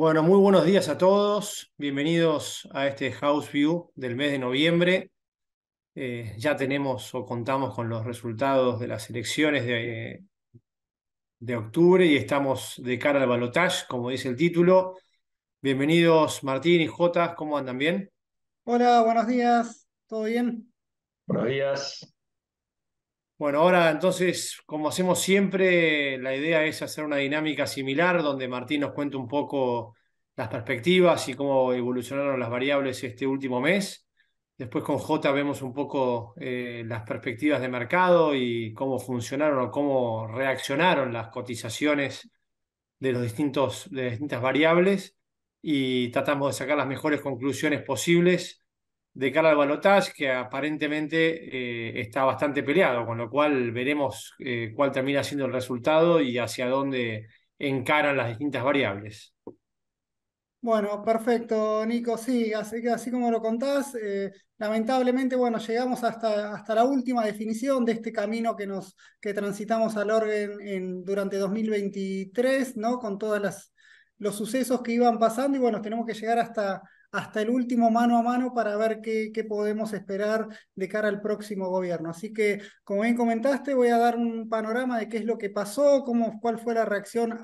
Bueno, muy buenos días a todos. Bienvenidos a este House View del mes de noviembre. Ya tenemos o contamos con los resultados de las elecciones de octubre y estamos de cara al balotaje, como dice el título. Bienvenidos Martín y Jota, ¿cómo andan? ¿Bien? Hola, buenos días, ¿todo bien? Buenos días. Bueno, ahora entonces, como hacemos siempre, la idea es hacer una dinámica similar donde Martín nos cuente un poco las perspectivas y cómo evolucionaron las variables este último mes. Después con J vemos un poco las perspectivas de mercado y cómo funcionaron o cómo reaccionaron las cotizaciones de las distintas variables y tratamos de sacar las mejores conclusiones posibles de cara al balotaje, que aparentemente está bastante peleado, con lo cual veremos cuál termina siendo el resultado y hacia dónde encaran las distintas variables. Bueno, perfecto, Nico, sí, así como lo contás, lamentablemente, bueno, llegamos hasta la última definición de este camino que transitamos al orden durante 2023, ¿no? Con los sucesos que iban pasando y bueno, tenemos que llegar hasta el último mano a mano para ver qué podemos esperar de cara al próximo gobierno. Así que, como bien comentaste, voy a dar un panorama de qué es lo que pasó, cuál fue la reacción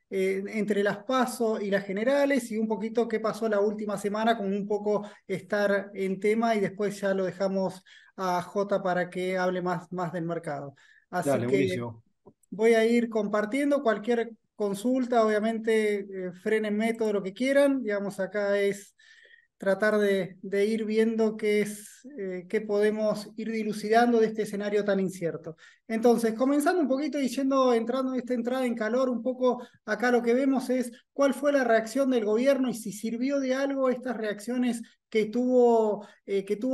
entre las PASO y las generales y un poquito qué pasó la última semana, con un poco estar en tema y después ya lo dejamos a Jota para que hable más del mercado. Así Dale, que buenísimo. voy a ir compartiendo cualquier consulta, obviamente frénenme todo lo que quieran, digamos, acá es tratar de ir viendo qué podemos ir dilucidando de este escenario tan incierto. Entonces, comenzando un poquito y entrando en esta entrada en calor, un poco acá lo que vemos es cuál fue la reacción del gobierno y si sirvió de algo estas reacciones que tuvo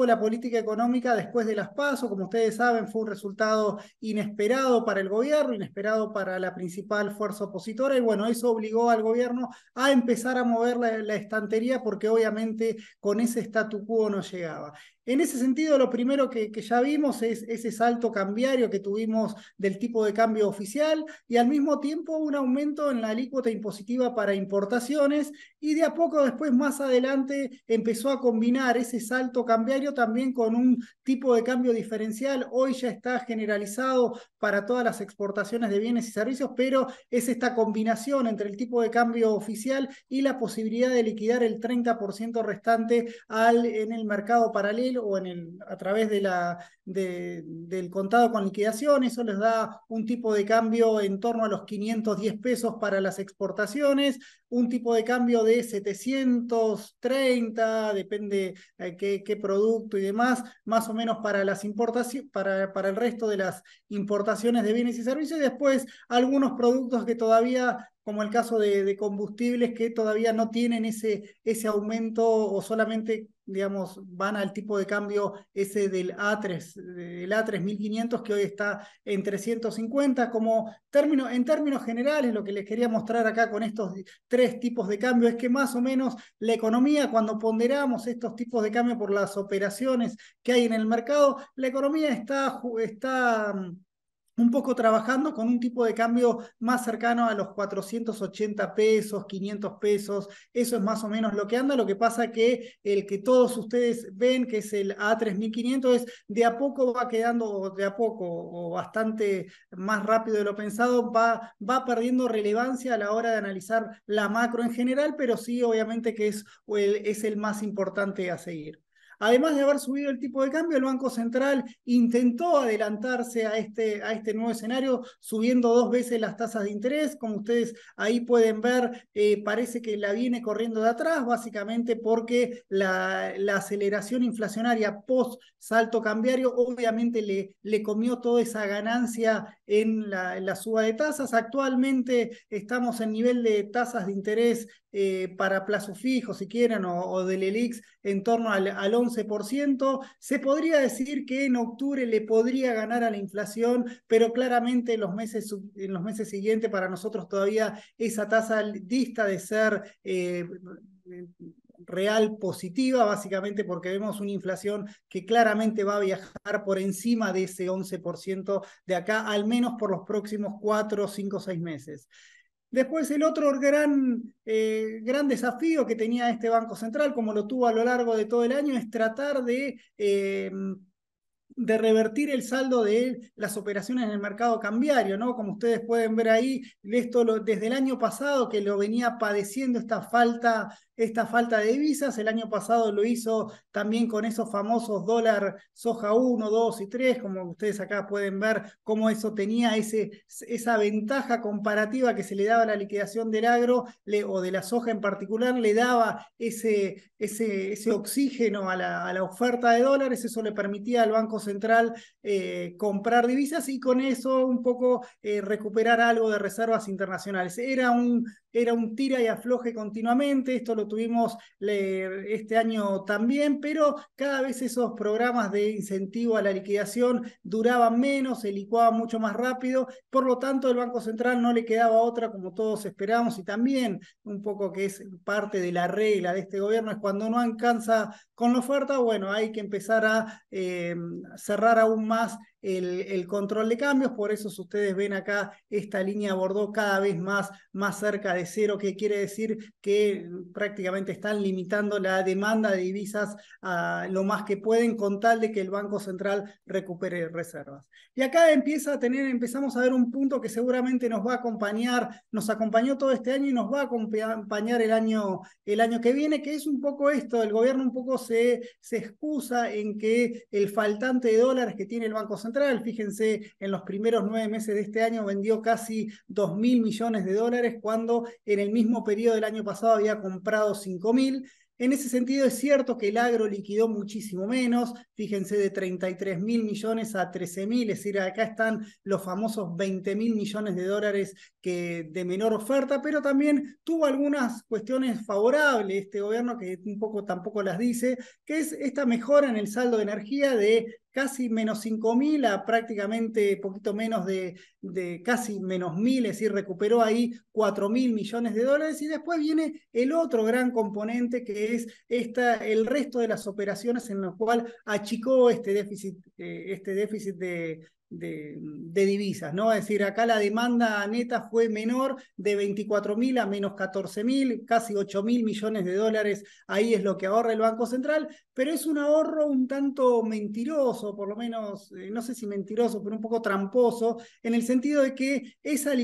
la política económica después de las PASO. Como ustedes saben, fue un resultado inesperado para el gobierno, inesperado para la principal fuerza opositora, y bueno, eso obligó al gobierno a empezar a mover la estantería porque obviamente con ese statu quo no llegaba. En ese sentido, lo primero que ya vimos es ese salto cambiario que tuvimos del tipo de cambio oficial y al mismo tiempo un aumento en la alícuota impositiva para importaciones, y de a poco después más adelante empezó a combinar ese salto cambiario también con un tipo de cambio diferencial. Hoy ya está generalizado para todas las exportaciones de bienes y servicios, pero es esta combinación entre el tipo de cambio oficial y la posibilidad de liquidar el 30% restante en el mercado paralelo o a través del contado con liquidación. Eso les da un tipo de cambio en torno a los 510 pesos para las exportaciones, un tipo de cambio de 730, depende qué producto y demás, más o menos para las importaciones, para el resto de las importaciones de bienes y servicios, y después algunos productos que todavía, como el caso de combustibles, que todavía no tienen ese aumento o solamente, digamos, van al tipo de cambio ese del A3 1500, que hoy está en 350. En términos generales, lo que les quería mostrar acá con estos tres tipos de cambio es que más o menos la economía, cuando ponderamos estos tipos de cambio por las operaciones que hay en el mercado, la economía está un poco trabajando con un tipo de cambio más cercano a los 480 pesos, 500 pesos. Eso es más o menos lo que anda. Lo que pasa que el que todos ustedes ven, que es el A3500, es de a poco va quedando, de a poco o bastante más rápido de lo pensado, va perdiendo relevancia a la hora de analizar la macro en general, pero sí, obviamente que es el más importante a seguir. Además de haber subido el tipo de cambio, el Banco Central intentó adelantarse a este nuevo escenario, subiendo dos veces las tasas de interés. Como ustedes ahí pueden ver, parece que la viene corriendo de atrás, básicamente porque la aceleración inflacionaria post salto cambiario obviamente le comió toda esa ganancia en la suba de tasas. Actualmente estamos en nivel de tasas de interés para plazo fijo, si quieren, o del ELIX en torno al 11%. Se podría decir que en octubre le podría ganar a la inflación, pero claramente en los meses siguientes para nosotros todavía esa tasa dista de ser real positiva, básicamente porque vemos una inflación que claramente va a viajar por encima de ese 11% de acá, al menos por los próximos 4, 5, 6 meses. Después el otro gran desafío que tenía este Banco Central, como lo tuvo a lo largo de todo el año, es tratar de revertir el saldo de las operaciones en el mercado cambiario, ¿no? Como ustedes pueden ver ahí, desde el año pasado que lo venía padeciendo esta falta de divisas, el año pasado lo hizo también con esos famosos dólar soja 1, 2 y 3, como ustedes acá pueden ver cómo eso tenía esa ventaja comparativa que se le daba a la liquidación del agro o de la soja en particular, le daba ese oxígeno a la oferta de dólares, eso le permitía al Banco Central comprar divisas y con eso un poco recuperar algo de reservas internacionales. Era un tira y afloje continuamente, esto lo tuvimos este año también, pero cada vez esos programas de incentivo a la liquidación duraban menos, se licuaban mucho más rápido, por lo tanto el Banco Central no le quedaba otra como todos esperábamos y también un poco que es parte de la regla de este gobierno, es cuando no alcanza con la oferta, bueno, hay que empezar a cerrar aún más el control de cambios, por eso si ustedes ven acá esta línea Bordeaux cada vez más cerca de cero, que quiere decir que prácticamente están limitando la demanda de divisas a lo más que pueden con tal de que el Banco Central recupere reservas. Y acá empezamos a ver un punto que seguramente nos va a acompañar, nos acompañó todo este año y nos va a acompañar el año que viene, que es un poco esto, el gobierno un poco se excusa en que el faltante de dólares que tiene el Banco Central, fíjense, en los primeros 9 meses de este año vendió casi 2.000 millones de dólares cuando en el mismo periodo del año pasado había comprado 5.000. En ese sentido es cierto que el agro liquidó muchísimo menos, fíjense de 33.000 millones a 13.000, es decir, acá están los famosos 20.000 millones de dólares de menor oferta, pero también tuvo algunas cuestiones favorables este gobierno que un poco tampoco las dice, que es esta mejora en el saldo de energía de casi menos 5.000 a prácticamente poquito menos de casi menos 1.000, es decir, recuperó ahí 4.000 millones de dólares y después viene el otro gran componente que es el resto de las operaciones en lo cual achicó este déficit de divisas, ¿no? Es decir, acá la demanda neta fue menor de 24.000 a menos 14.000, casi 8.000 millones de dólares, ahí es lo que ahorra el Banco Central, pero es un ahorro un tanto mentiroso, por lo menos, no sé si mentiroso, pero un poco tramposo, en el sentido de que esa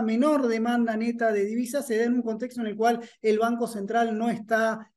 menor demanda neta de divisas se da en un contexto en el cual el Banco Central no está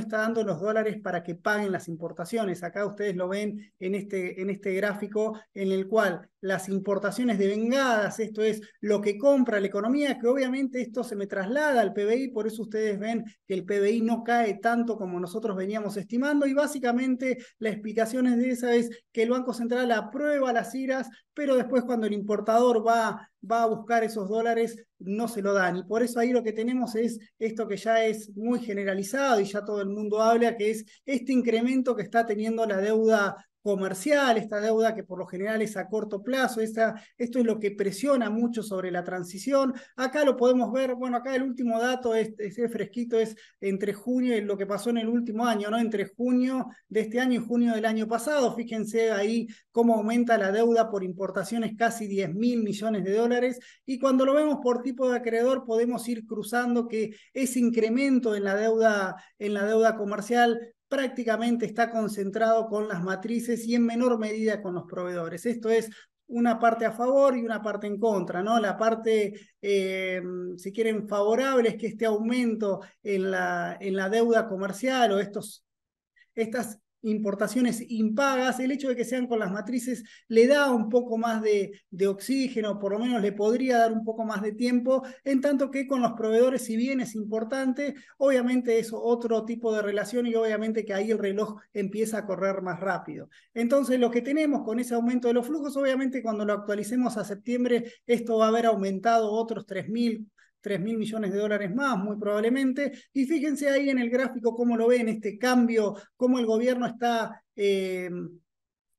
dando los dólares para que paguen las importaciones. Acá ustedes lo ven en este gráfico en el cual las importaciones devengadas, esto es lo que compra la economía, que obviamente esto se me traslada al PBI, por eso ustedes ven que el PBI no cae tanto como nosotros veníamos estimando y básicamente la explicación es de esa es que el Banco Central aprueba las IRAs, pero después cuando el importador va a buscar esos dólares, no se lo dan. Y por eso ahí lo que tenemos es esto que ya es muy generalizado y ya todo el mundo habla, que es este incremento que está teniendo la deuda comercial, esta deuda que por lo general es a corto plazo, esto es lo que presiona mucho sobre la transición. Acá lo podemos ver, bueno, acá el último dato es fresquito, es entre junio y lo que pasó en el último año, ¿no? Entre junio de este año y junio del año pasado, fíjense ahí cómo aumenta la deuda por importaciones casi 10.000 millones de dólares, y cuando lo vemos por tipo de acreedor podemos ir cruzando que ese incremento en la deuda comercial prácticamente está concentrado con las matrices y en menor medida con los proveedores. Esto es una parte a favor y una parte en contra, ¿no? La parte, si quieren, favorable es que este aumento en la deuda comercial o estas importaciones impagas, el hecho de que sean con las matrices le da un poco más de oxígeno, por lo menos le podría dar un poco más de tiempo, en tanto que con los proveedores, si bien es importante, obviamente es otro tipo de relación y obviamente que ahí el reloj empieza a correr más rápido. Entonces lo que tenemos con ese aumento de los flujos, obviamente cuando lo actualicemos a septiembre, esto va a haber aumentado otros 3.000 millones de dólares más, muy probablemente. Y fíjense ahí en el gráfico cómo lo ven, este cambio, cómo el gobierno está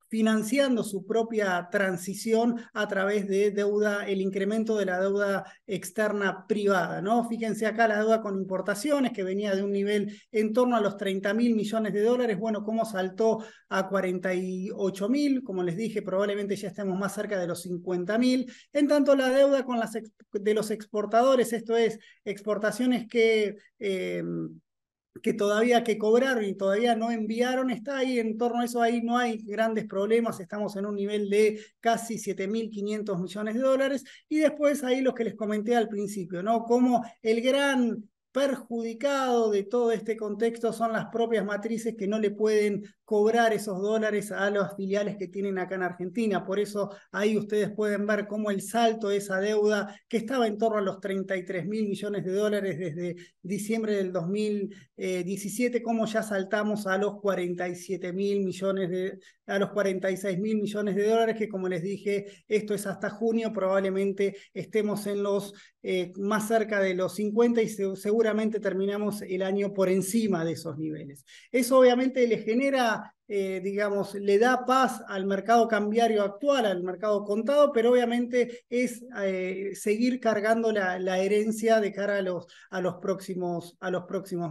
financiando su propia transición a través de deuda, el incremento de la deuda externa privada, ¿no? Fíjense acá la deuda con importaciones, que venía de un nivel en torno a los 30.000 millones de dólares, bueno, cómo saltó a 48.000, como les dije, probablemente ya estemos más cerca de los 50.000, en tanto la deuda con de los exportadores, esto es, exportaciones que todavía que cobraron y todavía no enviaron, está ahí en torno a eso, ahí no hay grandes problemas, estamos en un nivel de casi 7.500 millones de dólares, y después ahí los que les comenté al principio, ¿no? Como el gran perjudicado de todo este contexto son las propias matrices que no le pueden cobrar esos dólares a las filiales que tienen acá en Argentina. Por eso ahí ustedes pueden ver cómo el salto de esa deuda, que estaba en torno a los 33.000 millones de dólares desde diciembre del 2017, cómo ya saltamos a los 47.000 millones a los 46.000 millones de dólares, que como les dije, esto es hasta junio, probablemente estemos en los más cerca de los 50 y seguramente terminamos el año por encima de esos niveles. Eso obviamente le genera, digamos, le da paz al mercado cambiario actual, al mercado contado, pero obviamente es seguir cargando la herencia de cara a los próximos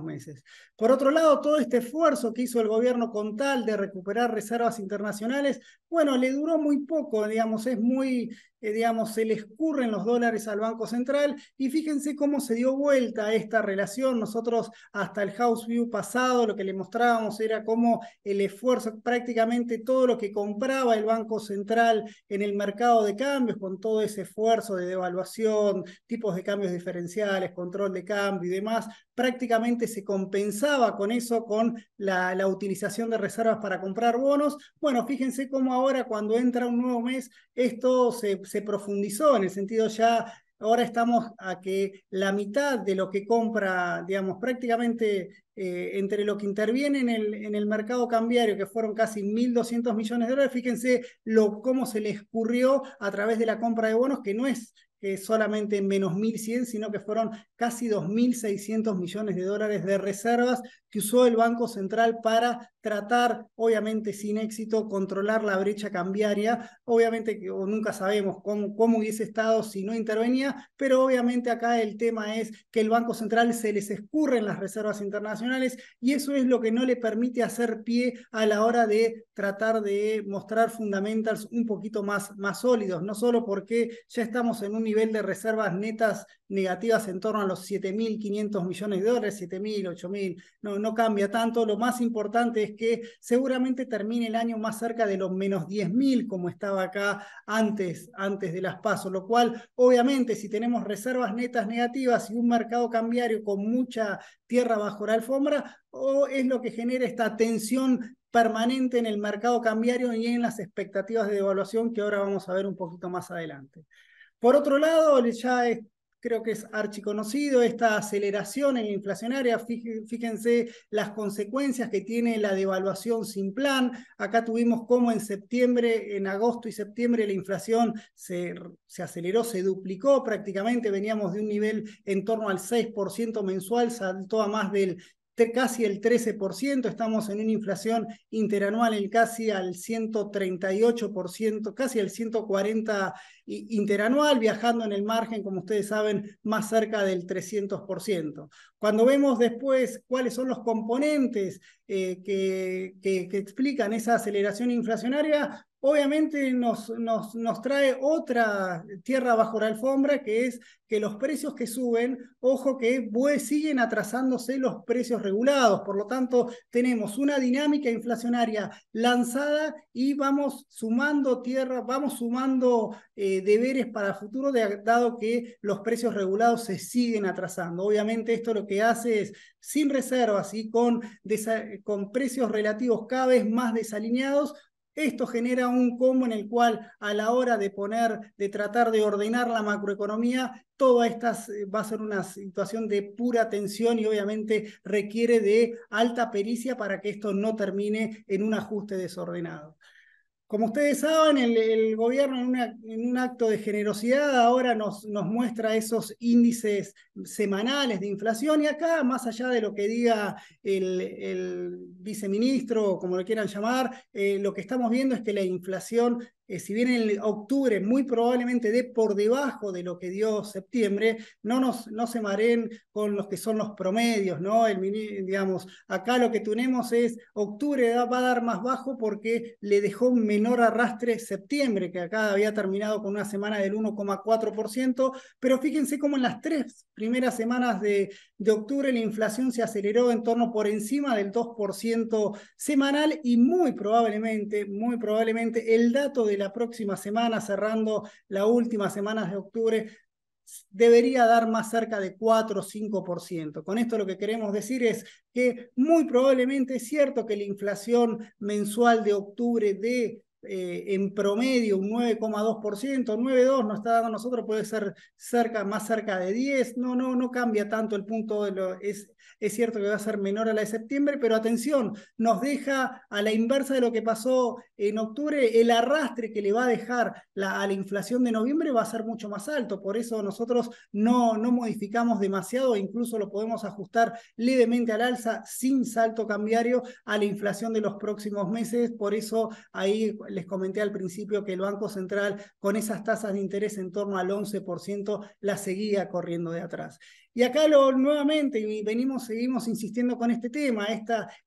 meses. Por otro lado, todo este esfuerzo que hizo el gobierno con tal de recuperar reservas internacionales, bueno, le duró muy poco, digamos, es muy, digamos, se le escurren los dólares al Banco Central, y fíjense cómo se dio vuelta esta relación. Nosotros hasta el House View pasado lo que le mostrábamos era cómo el esfuerzo, prácticamente todo lo que compraba el Banco Central en el mercado de cambios, con todo ese esfuerzo de devaluación, tipos de cambios diferenciales, control de cambio y demás, prácticamente se compensaba con eso, con la utilización de reservas para comprar bonos. Bueno, fíjense cómo ahora cuando entra un nuevo mes, esto se profundizó en el sentido ya, ahora estamos a que la mitad de lo que compra, digamos, prácticamente entre lo que interviene en el mercado cambiario, que fueron casi 1.200 millones de dólares, fíjense cómo se le escurrió a través de la compra de bonos, que no es solamente menos 1.100, sino que fueron casi 2.600 millones de dólares de reservas que usó el Banco Central para tratar, obviamente sin éxito, controlar la brecha cambiaria. Obviamente que nunca sabemos cómo hubiese estado si no intervenía, pero obviamente acá el tema es que el Banco Central se les escurren las reservas internacionales, y eso es lo que no le permite hacer pie a la hora de tratar de mostrar fundamentals un poquito más sólidos, no solo porque ya estamos en un nivel de reservas netas negativas en torno a los 7.500 millones de dólares, 7.000, 8.000, no cambia tanto. Lo más importante es que seguramente termine el año más cerca de los menos 10.000, como estaba acá antes de las PASO, lo cual obviamente si tenemos reservas netas negativas y un mercado cambiario con mucha tierra bajo la alfombra, es lo que genera esta tensión permanente en el mercado cambiario y en las expectativas de devaluación que ahora vamos a ver un poquito más adelante. Por otro lado, ya creo que es archiconocido esta aceleración en inflacionaria. Fíjense las consecuencias que tiene la devaluación sin plan. Acá tuvimos como en agosto y septiembre, la inflación se aceleró, se duplicó prácticamente. Veníamos de un nivel en torno al 6% mensual, saltó a más del casi el 13%, estamos en una inflación interanual en casi al 138%, casi al 140% interanual, viajando en el margen, como ustedes saben, más cerca del 300%. Cuando vemos después cuáles son los componentes que explican esa aceleración inflacionaria, obviamente nos trae otra tierra bajo la alfombra, que es que los precios que suben, ojo que siguen atrasándose los precios regulados. Por lo tanto, tenemos una dinámica inflacionaria lanzada y vamos sumando tierra, vamos sumando deberes para el futuro, dado que los precios regulados se siguen atrasando. Obviamente esto lo que hace es, sin reservas y con precios relativos cada vez más desalineados, esto genera un combo en el cual a la hora de tratar de ordenar la macroeconomía, toda esta va a ser una situación de pura tensión y obviamente requiere de alta pericia para que esto no termine en un ajuste desordenado. Como ustedes saben, el gobierno en un acto de generosidad ahora nos muestra esos índices semanales de inflación y acá, más allá de lo que diga el viceministro o como lo quieran llamar, lo que estamos viendo es que la inflación, si bien en octubre muy probablemente dé por debajo de lo que dio septiembre, no se mareen con los que son los promedios, ¿no? Digamos, acá lo que tenemos es octubre va a dar más bajo porque le dejó un menor arrastre septiembre, que acá había terminado con una semana del 1,4%, pero fíjense cómo en las 3 primeras semanas de octubre la inflación se aceleró en torno por encima del 2% semanal y muy probablemente el dato de la próxima semana, cerrando las últimas semanas de octubre, debería dar más cerca de 4 o 5%. Con esto lo que queremos decir es que muy probablemente es cierto que la inflación mensual de octubre de en promedio un 9,2%, 9,2% nos está dando a nosotros, puede ser más cerca de 10%, no cambia tanto el punto, es cierto que va a ser menor a la de septiembre, pero atención, nos deja a la inversa de lo que pasó en octubre, el arrastre que le va a dejar a la inflación de noviembre va a ser mucho más alto, por eso nosotros no modificamos demasiado, incluso lo podemos ajustar levemente al alza sin salto cambiario a la inflación de los próximos meses, por eso ahí les comenté al principio que el Banco Central con esas tasas de interés en torno al 11% la seguía corriendo de atrás. Y acá nuevamente, y seguimos insistiendo con este tema,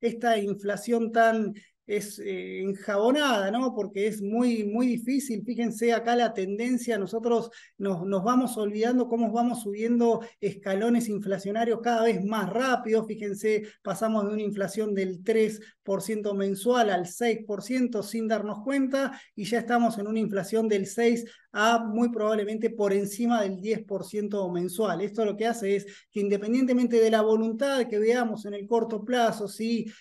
esta inflación tan enjabonada, ¿no? Porque es muy difícil. Fíjense acá la tendencia, nosotros nos vamos olvidando cómo vamos subiendo escalones inflacionarios cada vez más rápido. Fíjense, pasamos de una inflación del 3% mensual al 6% sin darnos cuenta y ya estamos en una inflación del 6% a muy probablemente por encima del 10% mensual. Esto lo que hace es que independientemente de la voluntad que veamos en el corto plazo, si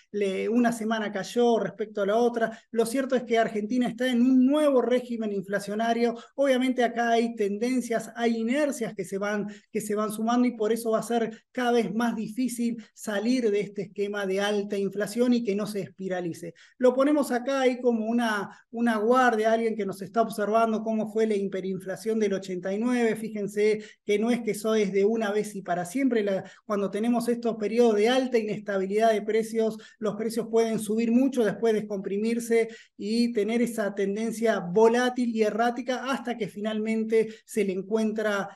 una semana cayó respecto a la otra, lo cierto es que Argentina está en un nuevo régimen inflacionario. Obviamente acá hay tendencias, hay inercias que se van sumando y por eso va a ser cada vez más difícil salir de este esquema de alta inflación y que no se espiralice. Lo ponemos acá ahí como una guardia, alguien que nos está observando cómo fue la hiperinflación del 89. Fíjense que no es que eso es de una vez y para siempre. Cuando tenemos estos periodos de alta inestabilidad de precios, los precios pueden subir mucho, después descomprimirse y tener esa tendencia volátil y errática hasta que finalmente se le encuentra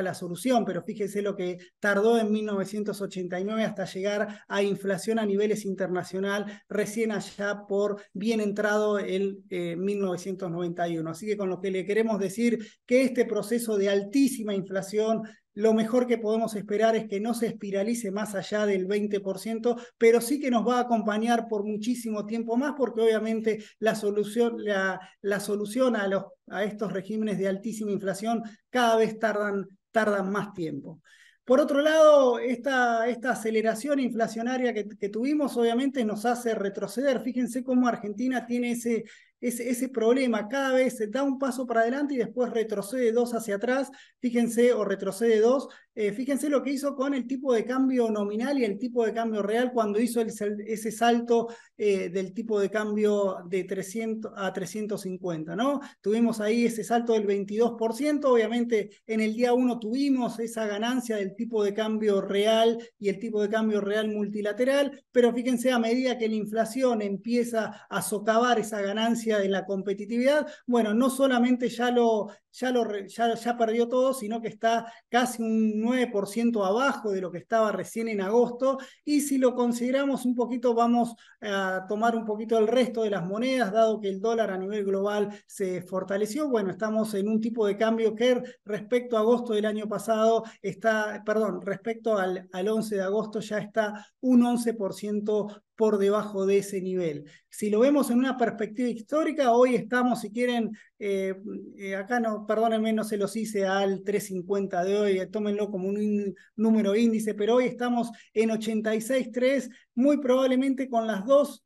la solución, pero fíjese lo que tardó en 1989 hasta llegar a inflación a niveles internacional recién allá por bien entrado el 1991. Así que con lo que le queremos decir que este proceso de altísima inflación, lo mejor que podemos esperar es que no se espiralice más allá del 20%, pero sí que nos va a acompañar por muchísimo tiempo más, porque obviamente la solución a estos regímenes de altísima inflación cada vez tardan más tiempo. Por otro lado, esta aceleración inflacionaria que tuvimos obviamente nos hace retroceder. Fíjense cómo Argentina tiene ese problema, cada vez se da un paso para adelante y después retrocede 2 hacia atrás, fíjense, o retrocede 2. Fíjense lo que hizo con el tipo de cambio nominal y el tipo de cambio real cuando hizo ese salto del tipo de cambio de 300 a 350, ¿no? Tuvimos ahí ese salto del 22%, obviamente en el día 1 tuvimos esa ganancia del tipo de cambio real y el tipo de cambio real multilateral, pero fíjense a medida que la inflación empieza a socavar esa ganancia de la competitividad, bueno, no solamente ya perdió todo, sino que está casi un 9% abajo de lo que estaba recién en agosto, y si lo consideramos un poquito, vamos a tomar un poquito el resto de las monedas, dado que el dólar a nivel global se fortaleció, bueno, estamos en un tipo de cambio que respecto a agosto del año pasado respecto al 11 de agosto ya está un 11% por debajo de ese nivel. Si lo vemos en una perspectiva histórica, hoy estamos, si quieren, acá no, perdónenme, no se los hice al 350 de hoy, tómenlo como un número índice, pero hoy estamos en 86,3, muy probablemente con las dos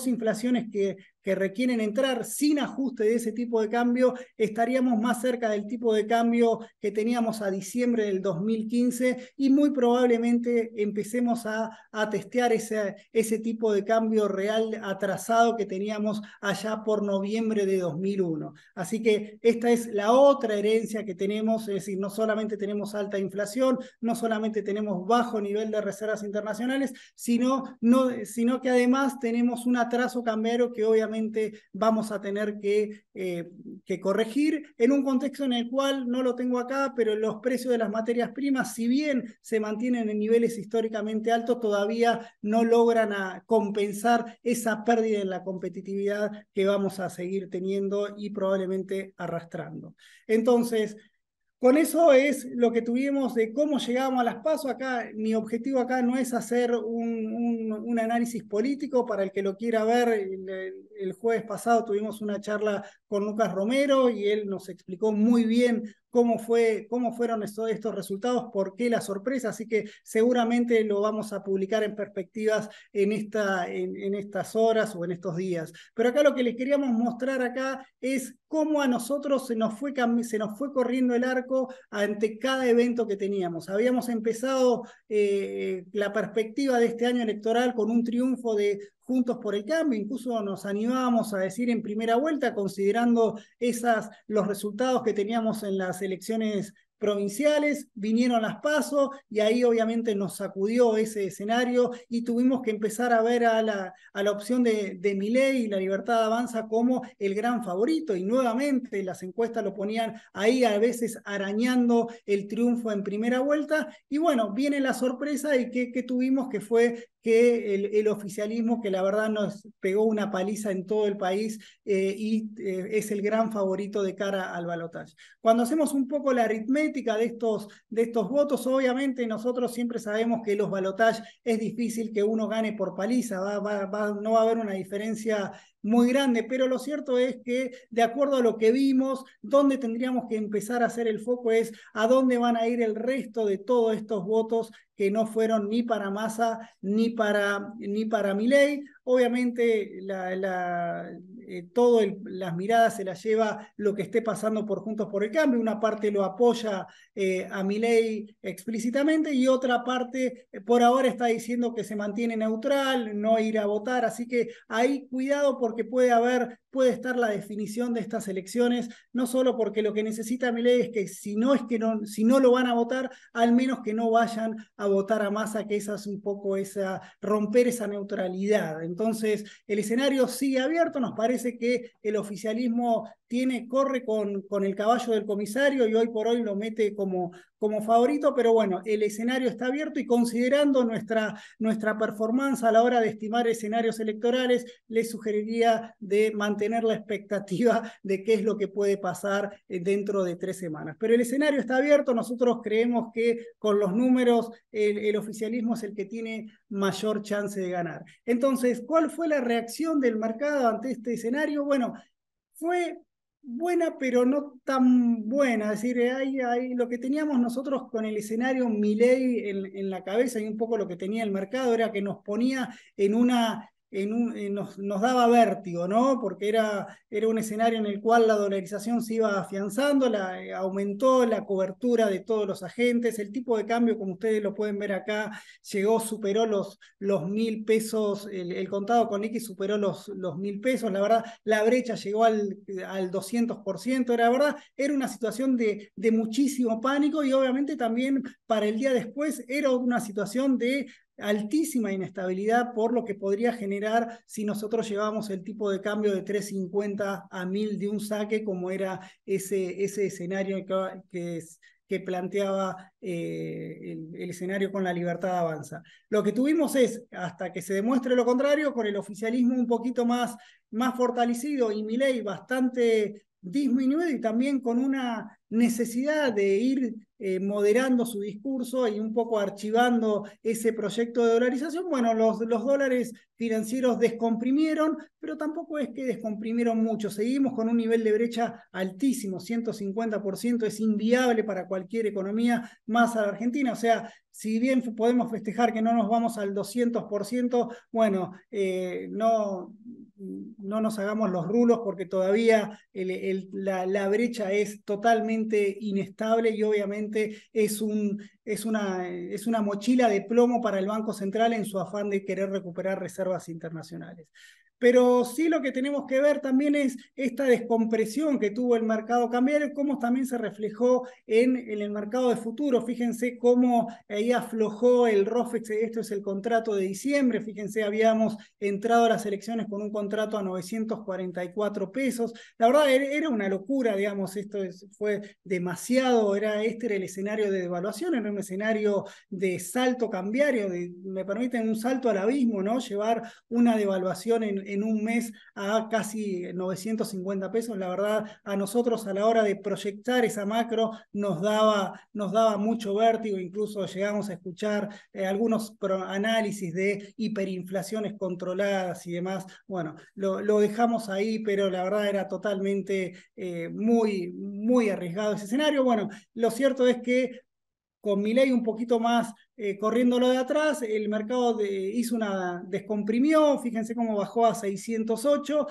inflaciones que que requieren entrar sin ajuste de ese tipo de cambio, estaríamos más cerca del tipo de cambio que teníamos a diciembre del 2015 y muy probablemente empecemos a testear ese tipo de cambio real atrasado que teníamos allá por noviembre de 2001. Así que esta es la otra herencia que tenemos, es decir, no solamente tenemos alta inflación, no solamente tenemos bajo nivel de reservas internacionales, sino que además tenemos un atraso cambiario que obviamente vamos a tener que corregir en un contexto en el cual, no lo tengo acá, pero los precios de las materias primas, si bien se mantienen en niveles históricamente altos, todavía no logran compensar esa pérdida en la competitividad que vamos a seguir teniendo y probablemente arrastrando. Entonces, con eso es lo que tuvimos de cómo llegamos a las PASO. Acá, mi objetivo acá no es hacer un análisis político. Para el que lo quiera ver, el jueves pasado tuvimos una charla con Lucas Romero y él nos explicó muy bien cómo fueron estos resultados, por qué la sorpresa, así que seguramente lo vamos a publicar en perspectivas en estas horas o en estos días. Pero acá lo que les queríamos mostrar acá es cómo a nosotros se nos fue corriendo el arco ante cada evento que teníamos. Habíamos empezado la perspectiva de este año electoral con un triunfo de Juntos por el Cambio, incluso nos animábamos a decir en primera vuelta, considerando los resultados que teníamos en las elecciones provinciales, vinieron las PASO y ahí obviamente nos sacudió ese escenario y tuvimos que empezar a ver a la opción de Milei y La Libertad Avanza como el gran favorito y nuevamente las encuestas lo ponían ahí a veces arañando el triunfo en primera vuelta y bueno, viene la sorpresa y que tuvimos que fue que el oficialismo, que la verdad nos pegó una paliza en todo el país es el gran favorito de cara al balotaje. Cuando hacemos un poco la aritmética de estos votos, obviamente nosotros siempre sabemos que los balotajes es difícil que uno gane por paliza, no va a haber una diferencia muy grande, pero lo cierto es que de acuerdo a lo que vimos, donde tendríamos que empezar a hacer el foco es a dónde van a ir el resto de todos estos votos que no fueron ni para Massa ni para Milei. Obviamente las miradas se las lleva lo que esté pasando por Juntos por el Cambio. Una parte lo apoya a Milei explícitamente y otra parte por ahora está diciendo que se mantiene neutral, no ir a votar. Así que ahí cuidado porque puede estar la definición de estas elecciones, no solo porque lo que necesita Milei es que si no lo van a votar, al menos que no vayan a votar a Massa, que esa es un poco romper esa neutralidad. Entonces, el escenario sigue abierto, nos parece que el oficialismo corre con el caballo del comisario y hoy por hoy lo mete como favorito, pero bueno, el escenario está abierto y considerando nuestra performance a la hora de estimar escenarios electorales, les sugeriría de mantener la expectativa de qué es lo que puede pasar dentro de 3 semanas. Pero el escenario está abierto, nosotros creemos que con los números el oficialismo es el que tiene mayor chance de ganar. Entonces, ¿cuál fue la reacción del mercado ante este escenario? Bueno, fue buena, pero no tan buena. Es decir, lo que teníamos nosotros con el escenario Milei en la cabeza y un poco lo que tenía el mercado era que nos ponía nos daba vértigo, ¿no? Porque era un escenario en el cual la dolarización se iba afianzando, aumentó la cobertura de todos los agentes, el tipo de cambio, como ustedes lo pueden ver acá, superó los 1.000 pesos, el contado con X superó los 1.000 pesos, la verdad, la brecha llegó al 200%, la verdad, era una situación de muchísimo pánico y obviamente también para el día después era una situación de altísima inestabilidad por lo que podría generar si nosotros llevamos el tipo de cambio de 350 a 1.000 de un saque, como era ese escenario que planteaba el escenario con La Libertad Avanza. Lo que tuvimos es, hasta que se demuestre lo contrario, con el oficialismo un poquito más fortalecido y Milei bastante disminuido y también con una necesidad de ir moderando su discurso y un poco archivando ese proyecto de dolarización, bueno, los dólares financieros descomprimieron, pero tampoco es que descomprimieron mucho. Seguimos con un nivel de brecha altísimo, 150%, es inviable para cualquier economía, más a la Argentina. O sea, si bien podemos festejar que no nos vamos al 200%, bueno, no nos hagamos los rulos porque todavía la brecha es totalmente inestable y obviamente es una mochila de plomo para el Banco Central en su afán de querer recuperar reservas internacionales. Pero sí lo que tenemos que ver también es esta descompresión que tuvo el mercado cambiario, cómo también se reflejó en el mercado de futuros. Fíjense cómo ahí aflojó el ROFEX, esto es el contrato de diciembre, fíjense, habíamos entrado a las elecciones con un contrato a 944 pesos. La verdad era una locura, digamos, fue demasiado, este era el escenario de devaluación, era un escenario de salto cambiario, me permiten un salto al abismo, ¿no? Llevar una devaluación en un mes a casi 950 pesos. La verdad, a nosotros a la hora de proyectar esa macro nos daba mucho vértigo, incluso llegamos a escuchar algunos análisis de hiperinflaciones controladas y demás. Bueno, lo dejamos ahí, pero la verdad era totalmente muy, muy arriesgado ese escenario. Bueno, lo cierto es que con Milei un poquito más corriéndolo de atrás, el mercado descomprimió, fíjense cómo bajó a 608,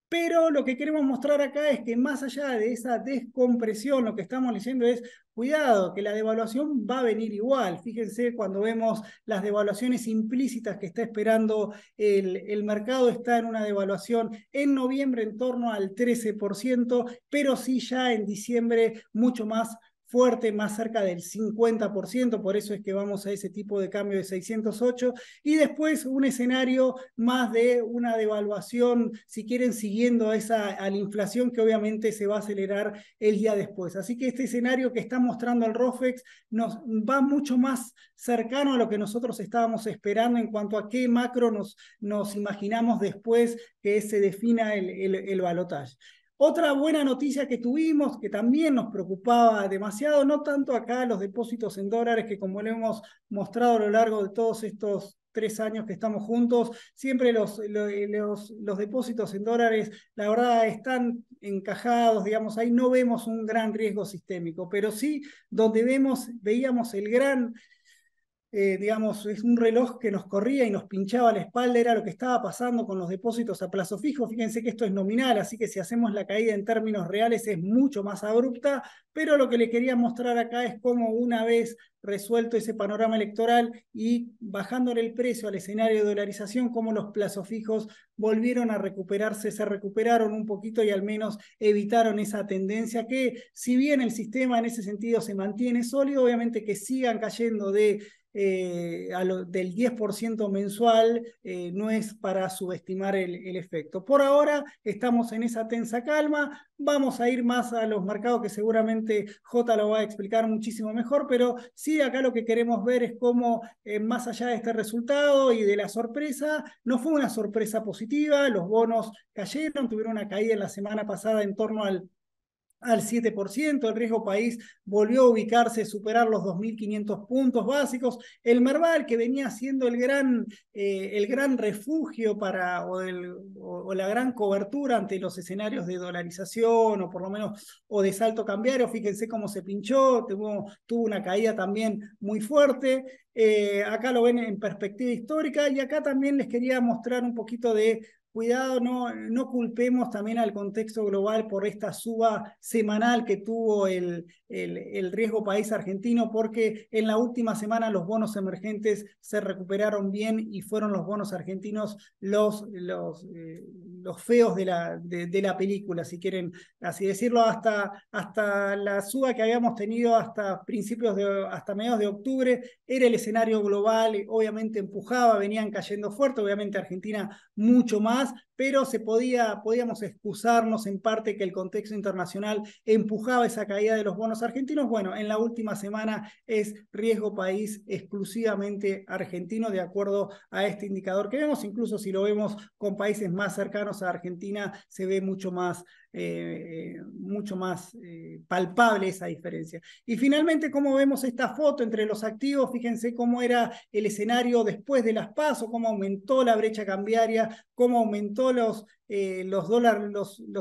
pero lo que queremos mostrar acá es que más allá de esa descompresión, lo que estamos leyendo es, cuidado, que la devaluación va a venir igual. Fíjense cuando vemos las devaluaciones implícitas que está esperando el mercado, está en una devaluación en noviembre en torno al 13%, pero sí ya en diciembre mucho más fuerte, más cerca del 50%, por eso es que vamos a ese tipo de cambio de 608, y después un escenario más de una devaluación, si quieren, siguiendo a la inflación que obviamente se va a acelerar el día después. Así que este escenario que está mostrando el ROFEX nos va mucho más cercano a lo que nosotros estábamos esperando en cuanto a qué macro nos imaginamos después que se defina el balotaje. Otra buena noticia que tuvimos, que también nos preocupaba demasiado, no tanto acá los depósitos en dólares, que como lo hemos mostrado a lo largo de todos estos 3 años que estamos juntos, siempre los depósitos en dólares, la verdad, están encajados, digamos, ahí no vemos un gran riesgo sistémico, pero sí donde veíamos el gran digamos, es un reloj que nos corría y nos pinchaba la espalda, era lo que estaba pasando con los depósitos a plazo fijo. Fíjense que esto es nominal, así que si hacemos la caída en términos reales es mucho más abrupta, pero lo que le quería mostrar acá es cómo una vez resuelto ese panorama electoral y bajándole el precio al escenario de dolarización, cómo los plazos fijos volvieron a recuperarse, se recuperaron un poquito y al menos evitaron esa tendencia que, si bien el sistema en ese sentido se mantiene sólido, obviamente que sigan cayendo del 10% mensual no es para subestimar el efecto. Por ahora estamos en esa tensa calma, vamos a ir más a los mercados que seguramente J lo va a explicar muchísimo mejor, pero sí acá lo que queremos ver es cómo más allá de este resultado y de la sorpresa, no fue una sorpresa positiva, los bonos cayeron, tuvieron una caída en la semana pasada en torno al 7%, el riesgo país volvió a ubicarse, superar los 2.500 puntos básicos. El Merval, que venía siendo el gran refugio o la gran cobertura ante los escenarios de dolarización o por lo menos o de salto cambiario, fíjense cómo se pinchó, tuvo una caída también muy fuerte. Acá lo ven en perspectiva histórica y acá también les quería mostrar un poquito de cuidado, no culpemos también al contexto global por esta suba semanal que tuvo el riesgo país argentino, porque en la última semana los bonos emergentes se recuperaron bien y fueron los bonos argentinos los feos de la película, si quieren así decirlo, hasta la suba que habíamos tenido hasta mediados de octubre, era el escenario global, obviamente empujaba, venían cayendo fuerte, obviamente Argentina mucho más, pero podíamos excusarnos en parte que el contexto internacional empujaba esa caída de los bonos argentinos. Bueno, en la última semana es riesgo país exclusivamente argentino, de acuerdo a este indicador que vemos. Incluso si lo vemos con países más cercanos a Argentina, se ve mucho más palpable esa diferencia. Y finalmente, ¿cómo vemos esta foto entre los activos? Fíjense cómo era el escenario después de las PASO, cómo aumentó la brecha cambiaria, cómo aumentó los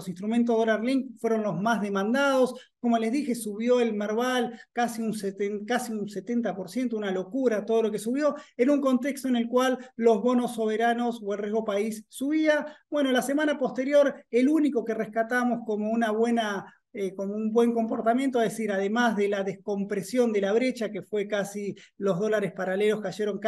instrumentos dólar link, fueron los más demandados. Como les dije, subió el Merval casi un 70%, una locura todo lo que subió, en un contexto en el cual los bonos soberanos o el riesgo país subía. Bueno, la semana posterior, el único que rescatamos como como un buen comportamiento, es decir, además de la descompresión de la brecha, que fue casi, los dólares paralelos cayeron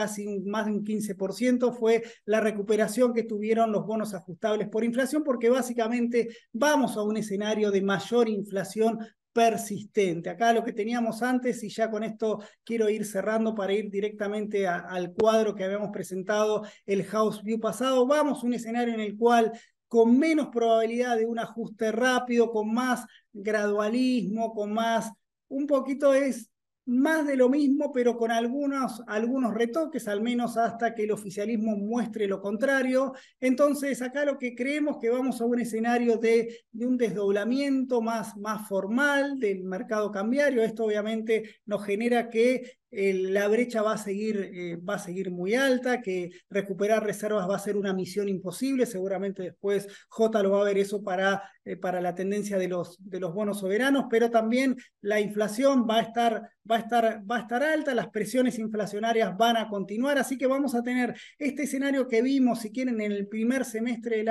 más de un 15%, fue la recuperación que tuvieron los bonos ajustables por inflación, porque básicamente vamos a un escenario de mayor inflación persistente. Acá lo que teníamos antes, y ya con esto quiero ir cerrando para ir directamente al cuadro que habíamos presentado, el House View pasado, vamos a un escenario en el cual con menos probabilidad de un ajuste rápido, con más gradualismo, un poquito es más de lo mismo, pero con algunos retoques, al menos hasta que el oficialismo muestre lo contrario. Entonces, acá lo que creemos que vamos a un escenario de un desdoblamiento más formal del mercado cambiario. Esto obviamente nos genera que la brecha va a seguir muy alta, que recuperar reservas va a ser una misión imposible. Seguramente después J lo va a ver eso para la tendencia de los bonos soberanos, pero también la inflación va a estar alta, las presiones inflacionarias van a continuar, así que vamos a tener este escenario que vimos, si quieren, en el primer semestre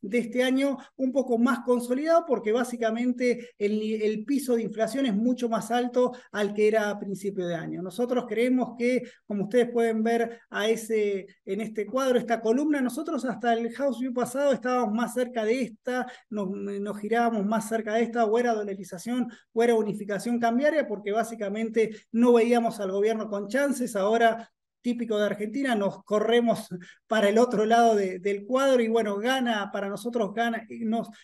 de este año, un poco más consolidado, porque básicamente el piso de inflación es mucho más alto al que era a principio de año. Nosotros creemos que, como ustedes pueden ver en este cuadro, esta columna, nosotros hasta el House View pasado estábamos más cerca de esta, nos girábamos más cerca de esta, o era dolarización o era unificación cambiaria, porque básicamente no veíamos al gobierno con chances. Ahora, típico de Argentina, nos corremos para el otro lado del cuadro y bueno,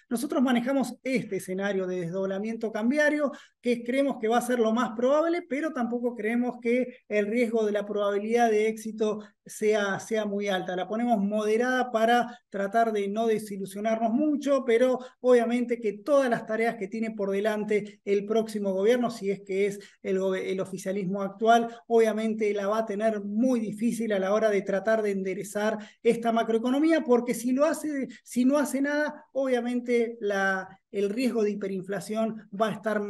nosotros manejamos este escenario de desdoblamiento cambiario, que creemos que va a ser lo más probable, pero tampoco creemos que el riesgo de la probabilidad de éxito sea muy alta. La ponemos moderada para tratar de no desilusionarnos mucho, pero obviamente que todas las tareas que tiene por delante el próximo gobierno, si es que es el oficialismo actual, obviamente la va a tener muy difícil a la hora de tratar de enderezar esta macroeconomía, porque si no hace nada, obviamente el riesgo de hiperinflación va a estar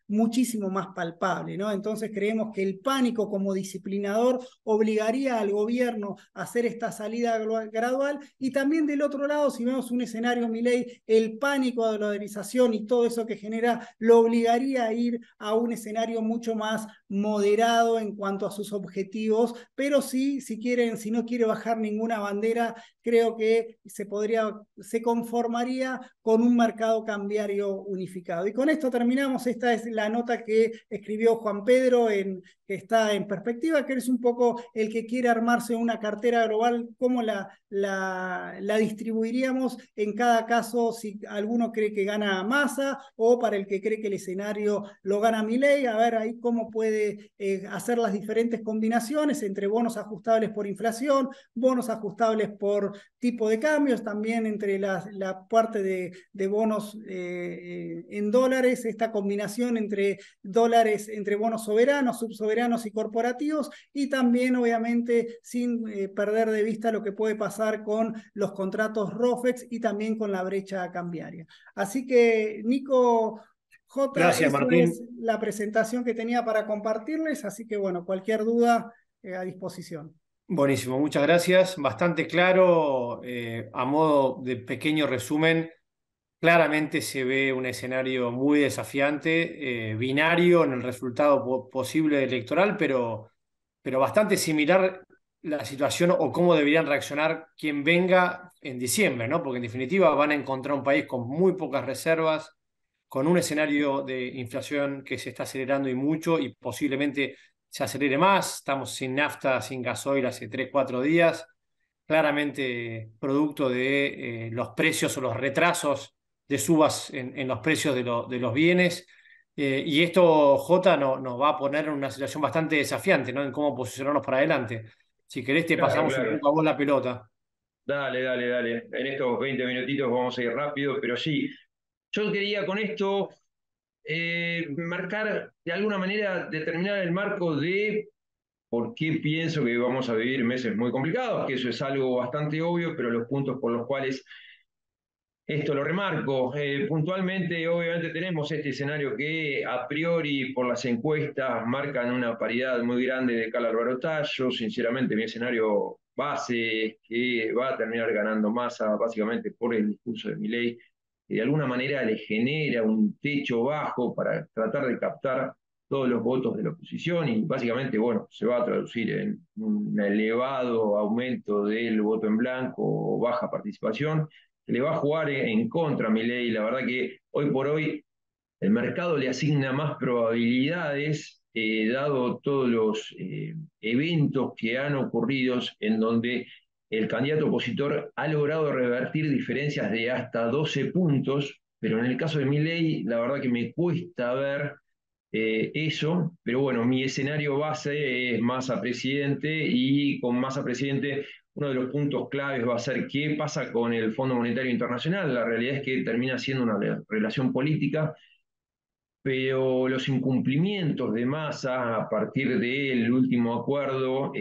muchísimo más palpable, ¿no? Entonces creemos que el pánico como disciplinador obligaría al gobierno a hacer esta salida gradual, y también del otro lado, si vemos un escenario Milei, el pánico de la dolarización y todo eso que genera lo obligaría a ir a un escenario mucho más moderado en cuanto a sus objetivos, pero sí, si no quiere bajar ninguna bandera, creo que se conformaría con un mercado cambiario unificado. Y con esto terminamos. Esta es la nota que escribió Juan Pedro, que está en perspectiva, que es un poco el que quiere armarse una cartera global, cómo la distribuiríamos en cada caso, si alguno cree que gana Massa o para el que cree que el escenario lo gana Milei. A ver ahí cómo puede hacer las diferentes combinaciones entre bonos ajustables por inflación, bonos ajustables por tipo de cambios, también entre la parte de bonos en dólares, esta combinación entre dólares, entre bonos soberanos, subsoberanos y corporativos, y también obviamente sin perder de vista lo que puede pasar con los contratos ROFEX y también con la brecha cambiaria. Así que, Nico, J, Gracias, eso es Martín. la presentación que tenía para compartirles, así que bueno, cualquier duda a disposición. Buenísimo, muchas gracias. Bastante claro, a modo de pequeño resumen, claramente se ve un escenario muy desafiante, binario en el resultado posible electoral, pero bastante similar la situación o cómo deberían reaccionar quien venga en diciembre, ¿no? Porque en definitiva van a encontrar un país con muy pocas reservas, con un escenario de inflación que se está acelerando y mucho y posiblemente se acelere más. Estamos sin nafta, sin gasoil hace 3, 4 días. claramente producto de los precios o los retrasos de subas en los precios de los bienes. Y esto, Jota, nos va a poner en una situación bastante desafiante, ¿no? En cómo posicionarnos para adelante. Si querés, te Claro, pasamos un claro. poco a vos la pelota. Dale, dale, dale. En estos 20 minutitos vamos a ir rápido, pero sí, yo quería con esto marcar de alguna manera, determinar el marco de por qué pienso que vamos a vivir meses muy complicados, que eso es algo bastante obvio, pero los puntos por los cuales esto lo remarco. Puntualmente, obviamente, tenemos este escenario que a priori por las encuestas marcan una paridad muy grande de cara al balotaje. Sinceramente, mi escenario base es que va a terminar ganando Massa básicamente por el discurso de Milei, que de alguna manera le genera un techo bajo para tratar de captar todos los votos de la oposición y básicamente, bueno, se va a traducir en un elevado aumento del voto en blanco o baja participación que le va a jugar en contra a Milei. La verdad que hoy por hoy el mercado le asigna más probabilidades, dado todos los eventos que han ocurrido en donde el candidato opositor ha logrado revertir diferencias de hasta 12 puntos, pero en el caso de Milei, la verdad que me cuesta ver eso, pero bueno, mi escenario base es Massa presidente y con Massa presidente uno de los puntos claves va a ser qué pasa con el Fondo Monetario Internacional. La realidad es que termina siendo una relación política, pero los incumplimientos de Massa a partir del último acuerdo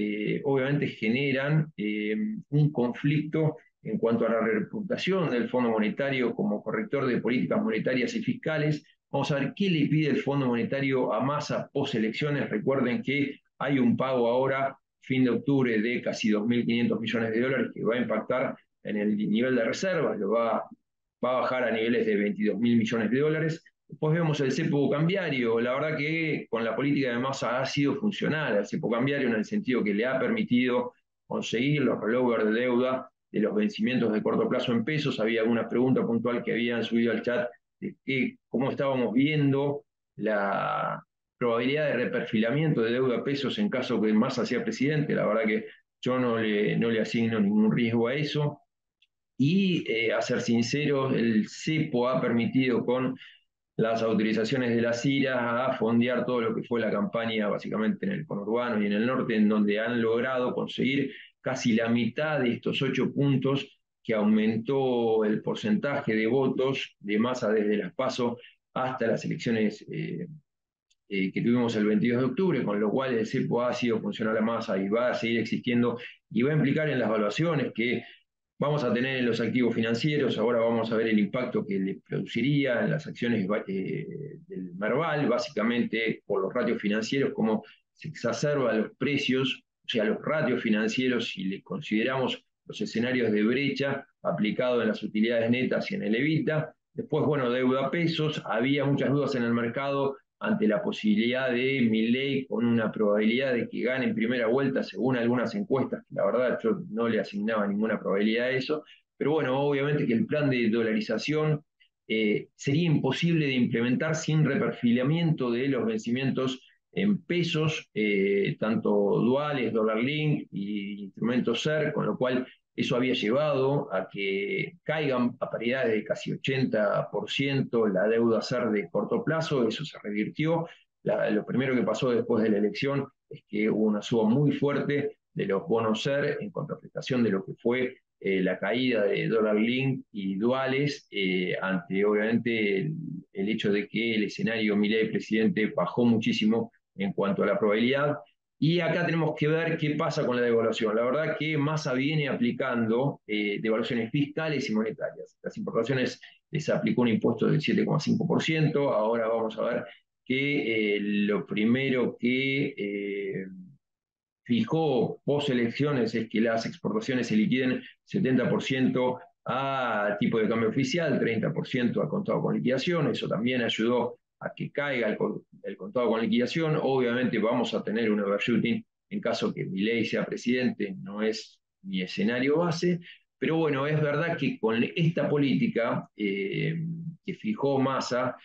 obviamente generan un conflicto en cuanto a la reputación del Fondo Monetario como corrector de políticas monetarias y fiscales. Vamos a ver qué le pide el Fondo Monetario a Massa post elecciones. Recuerden que hay un pago ahora, fin de octubre, de casi 2.500 millones de dólares que va a impactar en el nivel de reservas, va a bajar a niveles de 22.000 millones de dólares. Después vemos el cepo cambiario. La verdad que con la política de Massa ha sido funcional el cepo cambiario en el sentido que le ha permitido conseguir los rollovers de deuda de los vencimientos de corto plazo en pesos. Había alguna pregunta puntual que habían subido al chat de cómo estábamos viendo la probabilidad de reperfilamiento de deuda a pesos en caso que Massa sea presidente. La verdad que yo no le asigno ningún riesgo a eso. Y a ser sincero, el cepo ha permitido con las autorizaciones de las IRAs a fondear todo lo que fue la campaña básicamente en el conurbano y en el norte, en donde han logrado conseguir casi la mitad de estos 8 puntos que aumentó el porcentaje de votos de Massa desde las PASO hasta las elecciones que tuvimos el 22 de octubre, con lo cual el cepo ha sido funcional a Massa y va a seguir existiendo y va a implicar en las evaluaciones que vamos a tener en los activos financieros. Ahora vamos a ver el impacto que le produciría en las acciones del Merval, básicamente por los ratios financieros, cómo se exacerban los precios, o sea, los ratios financieros, si le consideramos los escenarios de brecha aplicado en las utilidades netas y en el evita. Después, bueno, deuda a pesos, había muchas dudas en el mercado ante la posibilidad de Milei con una probabilidad de que gane en primera vuelta, según algunas encuestas, que la verdad yo no le asignaba ninguna probabilidad a eso, pero bueno, obviamente que el plan de dolarización sería imposible de implementar sin reperfilamiento de los vencimientos en pesos, tanto duales, dólar link y instrumentos SER, con lo cual eso había llevado a que caigan a paridades de casi 80% la deuda SER de corto plazo. Eso se revirtió. Lo primero que pasó después de la elección es que hubo una suba muy fuerte de los bonos SER en contraprestación de lo que fue la caída de dólar link y duales, ante obviamente el hecho de que el escenario Milei presidente bajó muchísimo en cuanto a la probabilidad. Y acá tenemos que ver qué pasa con la devaluación. La verdad que Massa viene aplicando devaluaciones fiscales y monetarias. Las importaciones les aplicó un impuesto del 7,5%. Ahora vamos a ver que lo primero que fijó post elecciones es que las exportaciones se liquiden 70% a tipo de cambio oficial, 30% a contado con liquidación. Eso también ayudó a que caiga el contado con liquidación. Obviamente vamos a tener un overshooting en caso que Milei sea presidente, no es mi escenario base, pero bueno, es verdad que con esta política que fijó Massa,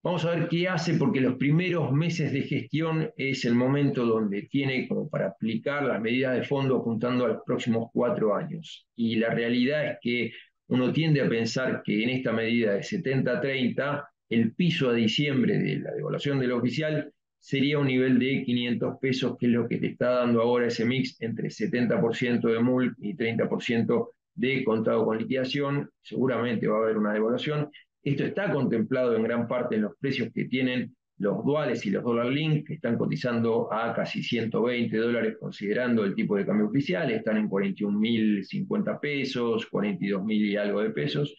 Vamos a ver qué hace, porque los primeros meses de gestión es el momento donde tiene como para aplicar las medidas de fondo apuntando a los próximos 4 años. Y la realidad es que uno tiende a pensar que en esta medida de 70-30, el piso a diciembre de la devaluación del oficial sería un nivel de 500 pesos, que es lo que te está dando ahora ese mix entre 70% de MUL y 30% de contado con liquidación. Seguramente va a haber una devaluación. Esto está contemplado en gran parte en los precios que tienen los duales y los dólar link, que están cotizando a casi $120, considerando el tipo de cambio oficial, están en 41.050 pesos, 42.000 y algo de pesos.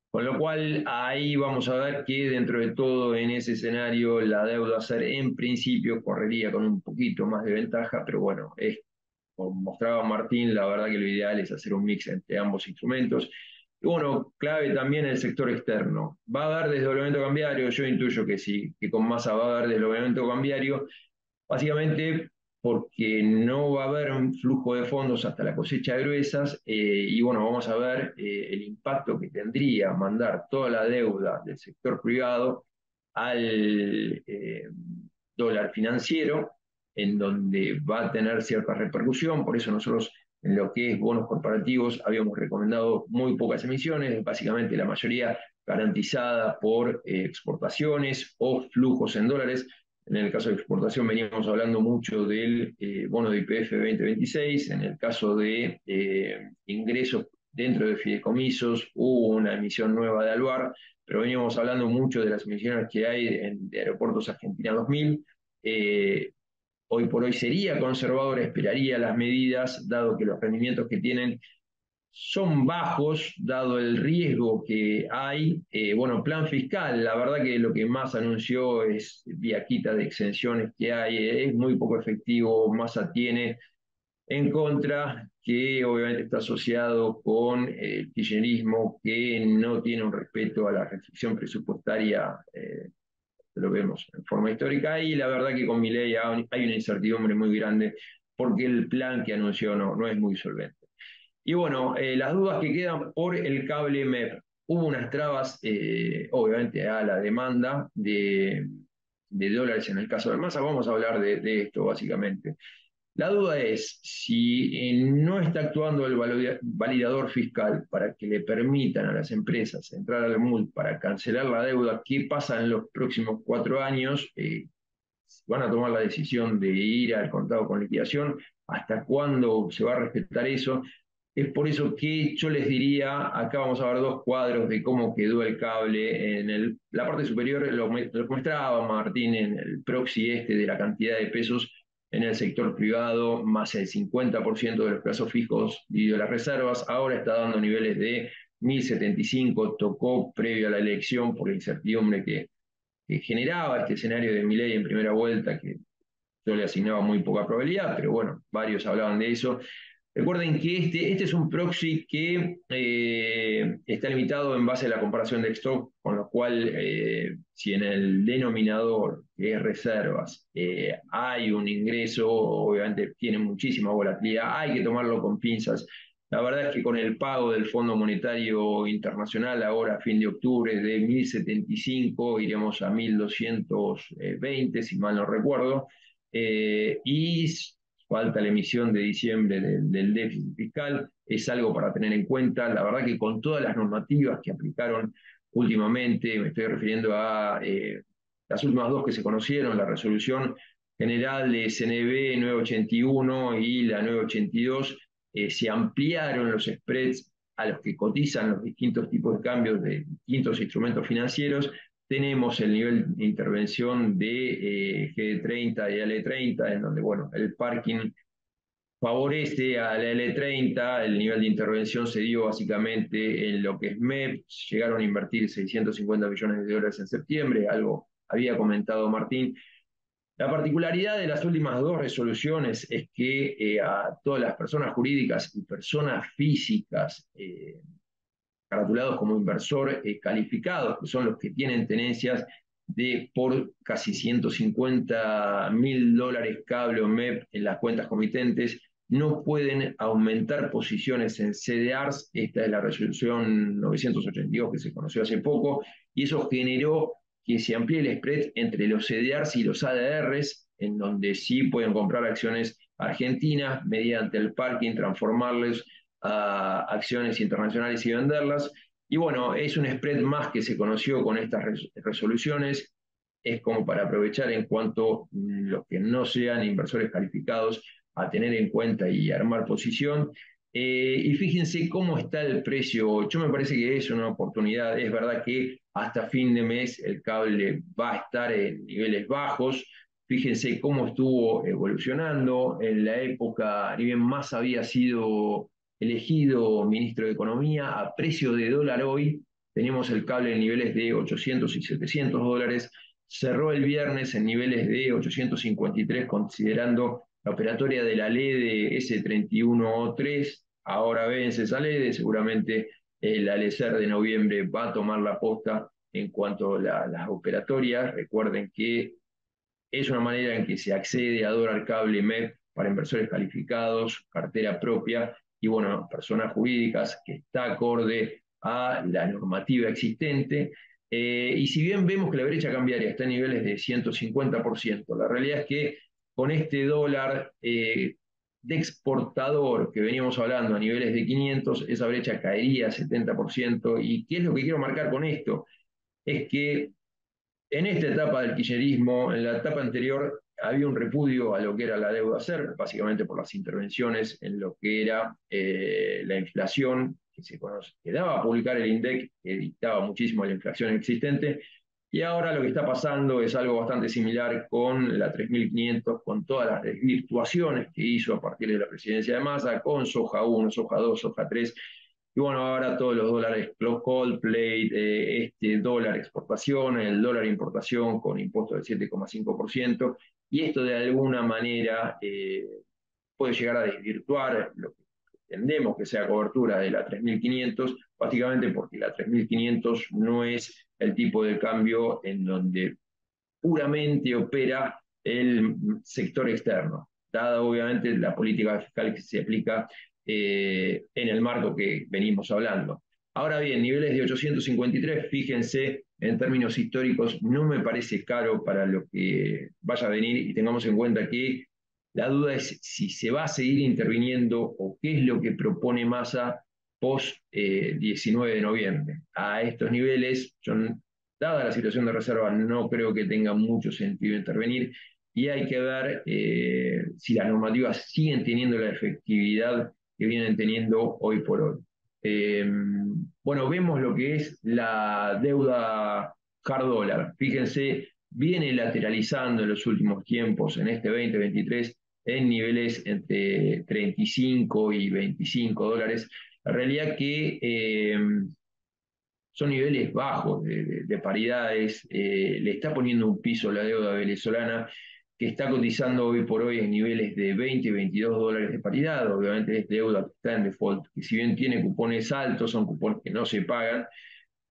Con lo cual, ahí vamos a ver que dentro de todo, en ese escenario, la deuda a ser en principio correría con un poquito más de ventaja, pero bueno, como mostraba Martín, la verdad que lo ideal es hacer un mix entre ambos instrumentos. Y bueno, clave también el sector externo. ¿Va a haber desdoblamiento cambiario? Yo intuyo que sí, que con masa va a haber desdoblamiento cambiario, básicamente porque no va a haber un flujo de fondos hasta la cosecha de gruesas, y bueno, vamos a ver el impacto que tendría mandar toda la deuda del sector privado al dólar financiero, en donde va a tener cierta repercusión. Por eso nosotros en lo que es bonos corporativos habíamos recomendado muy pocas emisiones, básicamente la mayoría garantizada por exportaciones o flujos en dólares. En el caso de exportación veníamos hablando mucho del bono de IPF 2026. En el caso de ingresos dentro de fideicomisos, hubo una emisión nueva de Alvar, pero veníamos hablando mucho de las emisiones que hay de Aeropuertos Argentina 2000. Eh, Hoy por hoy sería conservador, esperaría las medidas, dado que los rendimientos que tienen son bajos, dado el riesgo que hay. Bueno, plan fiscal, la verdad que lo que más anunció es vía quita de exenciones que hay, es muy poco efectivo. Massa tiene en contra, que obviamente está asociado con el kirchnerismo, que no tiene un respeto a la restricción presupuestaria. Lo vemos en forma histórica, y la verdad que con Milei hay una incertidumbre muy grande, porque el plan que anunció no es muy solvente. Y bueno, las dudas que quedan por el cable MEP. Hubo unas trabas, obviamente, a la demanda de dólares en el caso de Massa. Vamos a hablar de esto básicamente. La duda es si no está actuando el validador fiscal para que le permitan a las empresas entrar al MUL para cancelar la deuda. ¿Qué pasa en los próximos 4 años? Van a tomar la decisión de ir al contado con liquidación, hasta cuándo se va a respetar eso. Es por eso que yo les diría, acá vamos a ver dos cuadros de cómo quedó el cable. La parte superior lo muestraba Martín en el proxy de la cantidad de pesos en el sector privado, más el 50% de los plazos fijos dividido las reservas. Ahora está dando niveles de 1.075, tocó previo a la elección por la incertidumbre que generaba este escenario de Milei en primera vuelta, que yo le asignaba muy poca probabilidad, pero bueno, varios hablaban de eso. Recuerden que este es un proxy que está limitado en base a la comparación de stock, con lo cual, si en el denominador, que es reservas, hay un ingreso, obviamente tiene muchísima volatilidad, hay que tomarlo con pinzas. La verdad es que con el pago del Fondo Monetario Internacional ahora a fin de octubre de 1.075, iremos a 1.220, si mal no recuerdo, y falta la emisión de diciembre del déficit fiscal. Es algo para tener en cuenta. La verdad que con todas las normativas que aplicaron últimamente, me estoy refiriendo a las últimas dos que se conocieron, la resolución general de CNB 981 y la 982, se ampliaron los spreads a los que cotizan los distintos tipos de cambios de distintos instrumentos financieros. Tenemos el nivel de intervención de G30 y L30, en donde, bueno, el parking favorece a la L30. El nivel de intervención se dio básicamente en lo que es MEP. Llegaron a invertir 650 millones de dólares en septiembre, algo había comentado Martín. La particularidad de las últimas dos resoluciones es que a todas las personas jurídicas y personas físicas caratulados como inversor calificados, que son los que tienen tenencias de por casi $150.000 cable o MEP en las cuentas comitentes, no pueden aumentar posiciones en CDRs. Esta es la resolución 982 que se conoció hace poco, y eso generó que se amplíe el spread entre los CDRs y los ADRs, en donde sí pueden comprar acciones argentinas mediante el parking, transformarles a acciones internacionales y venderlas. Y bueno, es un spread más que se conoció con estas resoluciones. Es como para aprovechar en cuanto los que no sean inversores calificados a tener en cuenta y armar posición. Y fíjense cómo está el precio. Yo me parece que es una oportunidad. Es verdad que hasta fin de mes el cable va a estar en niveles bajos. Fíjense cómo estuvo evolucionando. En la época, ni bien más había sido elegido ministro de Economía, a precio de dólar hoy, tenemos el cable en niveles de 800 y 700 dólares. Cerró el viernes en niveles de 853, considerando la operatoria de la LED S31O3. Ahora vence esa LED, seguramente el ALECER de noviembre va a tomar la posta en cuanto a las operatorias. Recuerden que es una manera en que se accede a dólar cable MEP para inversores calificados, cartera propia y, bueno, personas jurídicas, que está acorde a la normativa existente. Y si bien vemos que la brecha cambiaria está en niveles de 150%, la realidad es que con este dólar de exportador que veníamos hablando a niveles de 500, esa brecha caería a 70%. ¿Y qué es lo que quiero marcar con esto? Es que en esta etapa del kirchnerismo, en la etapa anterior, había un repudio a lo que era la deuda SER, básicamente por las intervenciones en lo que era la inflación, que se conoce, que daba a publicar el INDEC, que dictaba muchísimo la inflación existente, y ahora lo que está pasando es algo bastante similar con la 3500, con todas las desvirtuaciones que hizo a partir de la presidencia de Massa, con soja 1, soja 2, soja 3, y bueno, ahora todos los dólares Coldplay, este dólar exportación, el dólar importación con impuesto del 7,5%, y esto de alguna manera puede llegar a desvirtuar lo que entendemos que sea cobertura de la 3500, básicamente porque la 3500 no es el tipo de cambio en donde puramente opera el sector externo, dada obviamente la política fiscal que se aplica en el marco que venimos hablando. Ahora bien, niveles de 853, fíjense, en términos históricos, no me parece caro para lo que vaya a venir, y tengamos en cuenta que la duda es si se va a seguir interviniendo o qué es lo que propone Massa post 19 de noviembre. A estos niveles, dada la situación de reserva, no creo que tenga mucho sentido intervenir, y hay que ver si las normativas siguen teniendo la efectividad que vienen teniendo hoy por hoy. Bueno, vemos lo que es la deuda hard dólar. Fíjense, viene lateralizando en los últimos tiempos, en este 2023, en niveles entre 35 y 25 dólares. La realidad que son niveles bajos de paridades, le está poniendo un piso a la deuda venezolana, que está cotizando hoy por hoy en niveles de 20 y 22 dólares de paridad. Obviamente es deuda que está en default, que si bien tiene cupones altos, son cupones que no se pagan,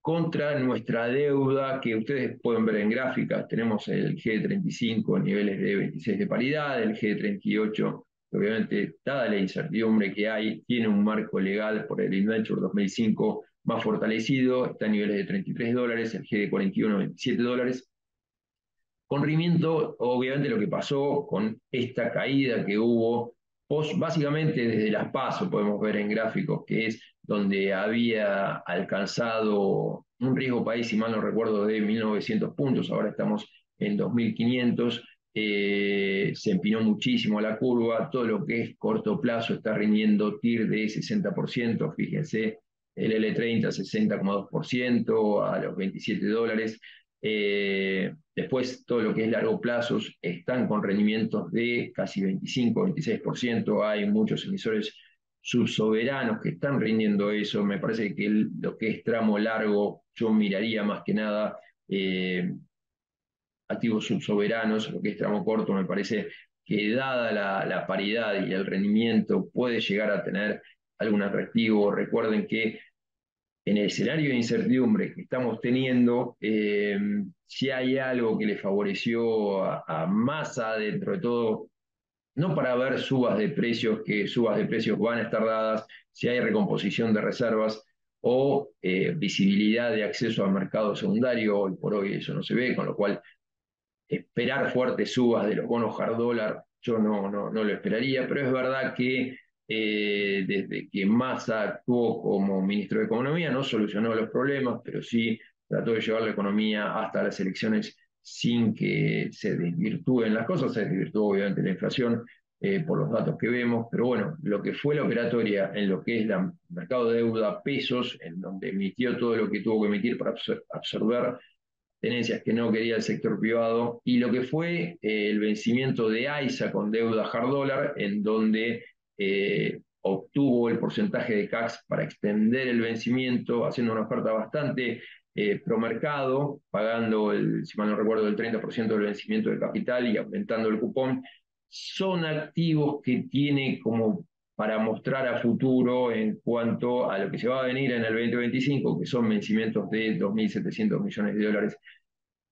contra nuestra deuda que ustedes pueden ver en gráficas. Tenemos el G35 en niveles de 26 de paridad, el G38, que obviamente, dada la incertidumbre que hay, tiene un marco legal por el Inventure 2005 más fortalecido, está en niveles de 33 dólares, el GD41 27 dólares. Con rendimiento, obviamente lo que pasó con esta caída que hubo, básicamente desde las PASO podemos ver en gráficos, que es donde había alcanzado un riesgo país, si mal no recuerdo, de 1900 puntos, ahora estamos en 2500, se empinó muchísimo la curva, todo lo que es corto plazo está rindiendo TIR de 60%, fíjense, el L30 60,2% a los 27 dólares. Después, todo lo que es largo plazo están con rendimientos de casi 25-26%. Hay muchos emisores subsoberanos que están rindiendo eso. Me parece que lo que es tramo largo, yo miraría más que nada activos subsoberanos. Lo que es tramo corto, me parece que dada la paridad y el rendimiento puede llegar a tener algún atractivo. Recuerden que en el escenario de incertidumbre que estamos teniendo, si hay algo que le favoreció a Massa, dentro de todo, no para ver subas de precios, que subas de precios van a estar dadas, si hay recomposición de reservas, o visibilidad de acceso al mercado secundario. Hoy por hoy eso no se ve, con lo cual esperar fuertes subas de los bonos hard dólar, yo no lo esperaría, pero es verdad que desde que Massa actuó como ministro de Economía no solucionó los problemas, pero sí trató de llevar la economía hasta las elecciones sin que se desvirtúen las cosas. Se desvirtuó obviamente la inflación por los datos que vemos, pero bueno, lo que fue la operatoria en lo que es el mercado de deuda pesos, en donde emitió todo lo que tuvo que emitir para absorber tenencias que no quería el sector privado, y lo que fue el vencimiento de AISA con deuda hard dólar, en donde obtuvo el porcentaje de CAX para extender el vencimiento, haciendo una oferta bastante pro mercado, pagando, si mal no recuerdo, el 30% del vencimiento de capital y aumentando el cupón. Son activos que tiene como para mostrar a futuro en cuanto a lo que se va a venir en el 2025, que son vencimientos de 2.700 millones de dólares,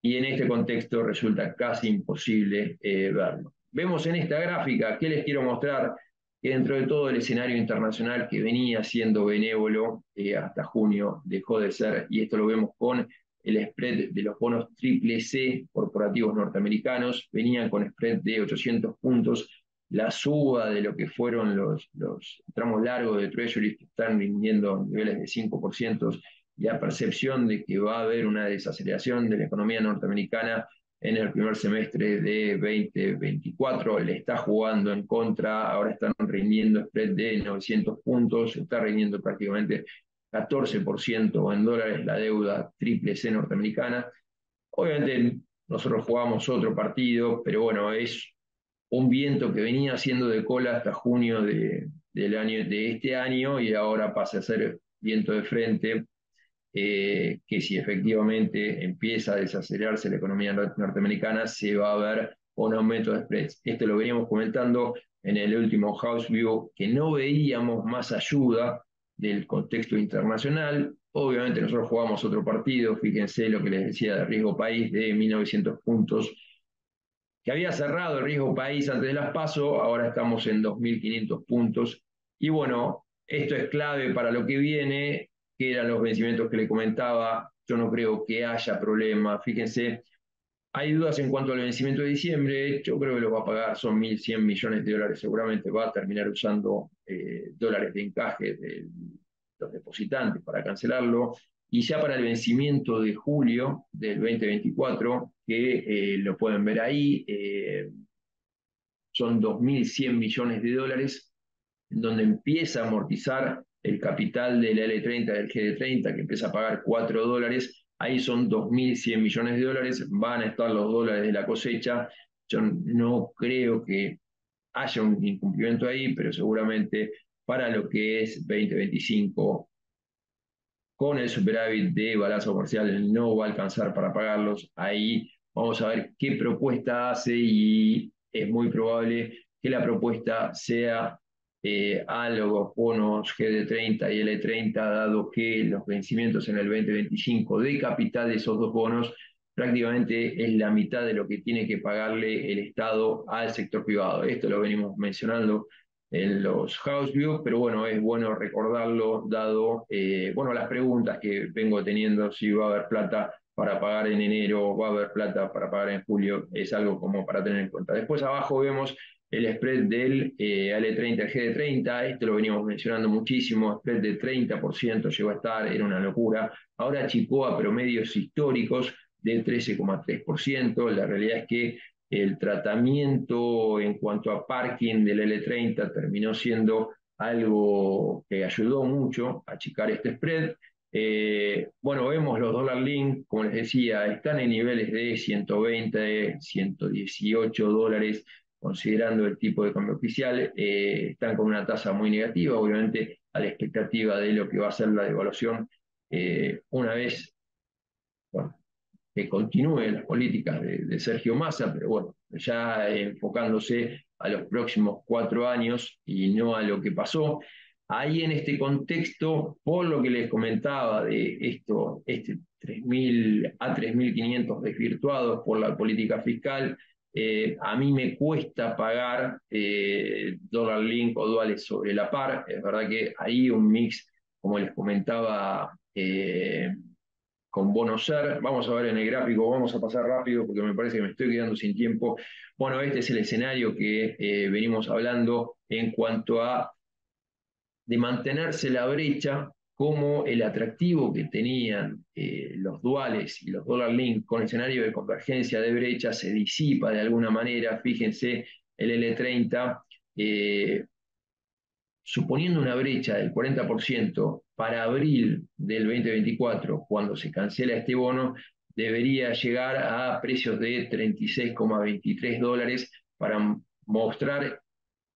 y en este contexto resulta casi imposible verlo. Vemos en esta gráfica, ¿qué les quiero mostrar? Que dentro de todo el escenario internacional que venía siendo benévolo hasta junio dejó de ser, y esto lo vemos con el spread de los bonos triple C corporativos norteamericanos, venían con spread de 800 puntos, la suba de lo que fueron los tramos largos de Treasury, que están rindiendo niveles de 5%, la percepción de que va a haber una desaceleración de la economía norteamericana en el primer semestre de 2024, le está jugando en contra. Ahora están rindiendo spread de 900 puntos, está rindiendo prácticamente 14% en dólares la deuda triple C norteamericana. Obviamente nosotros jugamos otro partido, pero bueno, es un viento que venía haciendo de cola hasta junio de este año, y ahora pasa a ser viento de frente, que si efectivamente empieza a desacelerarse la economía norteamericana, se va a ver un aumento de spreads. Esto lo veníamos comentando en el último House View, que no veíamos más ayuda del contexto internacional. Obviamente nosotros jugamos otro partido, fíjense lo que les decía de riesgo país de 1.900 puntos, que había cerrado el riesgo país antes de las PASO, ahora estamos en 2.500 puntos. Y bueno, esto es clave para lo que viene, que eran los vencimientos que le comentaba. Yo no creo que haya problema. Fíjense, hay dudas en cuanto al vencimiento de diciembre. Yo creo que lo va a pagar, son 1.100 millones de dólares. Seguramente va a terminar usando dólares de encaje de los depositantes para cancelarlo. Y ya para el vencimiento de julio del 2024, que lo pueden ver ahí, son 2.100 millones de dólares, donde empieza a amortizar el capital de la L30, del GD30, que empieza a pagar 4 dólares. Ahí son 2.100 millones de dólares, van a estar los dólares de la cosecha. Yo no creo que haya un incumplimiento ahí, pero seguramente para lo que es 2025, con el superávit de balanza comercial no va a alcanzar para pagarlos. Ahí vamos a ver qué propuesta hace, y es muy probable que la propuesta sea a los bonos GD30 y L30, dado que los vencimientos en el 2025 de capital de esos dos bonos prácticamente es la mitad de lo que tiene que pagarle el Estado al sector privado. Esto lo venimos mencionando en los House View, pero bueno, es bueno recordarlo dado bueno, las preguntas que vengo teniendo: si va a haber plata para pagar en enero, va a haber plata para pagar en julio, es algo como para tener en cuenta. Después abajo vemos el spread del L30 al GD30, esto lo veníamos mencionando muchísimo, spread de 30% llegó a estar, era una locura. Ahora achicó a promedios históricos del 13,3%, la realidad es que el tratamiento en cuanto a parking del L30 terminó siendo algo que ayudó mucho a achicar este spread. Bueno, vemos los dólar link, como les decía, están en niveles de 120, 118 dólares, considerando el tipo de cambio oficial. Están con una tasa muy negativa, obviamente a la expectativa de lo que va a ser la devaluación una vez, bueno, que continúe las políticas de Sergio Massa, pero bueno, ya enfocándose a los próximos 4 años y no a lo que pasó. Ahí en este contexto, por lo que les comentaba de esto, este 3.000 a 3.500 desvirtuados por la política fiscal, a mí me cuesta pagar dólar link o duales sobre la par. Es verdad que hay un mix como les comentaba, con bono SER. Vamos a ver en el gráfico, vamos a pasar rápido porque me parece que me estoy quedando sin tiempo. Bueno, este es el escenario que venimos hablando en cuanto a de mantenerse la brecha, como el atractivo que tenían los duales y los dollar link con escenario de convergencia de brecha se disipa de alguna manera. Fíjense, el L30, suponiendo una brecha del 40% para abril del 2024, cuando se cancela este bono, debería llegar a precios de 36,23 dólares para mostrar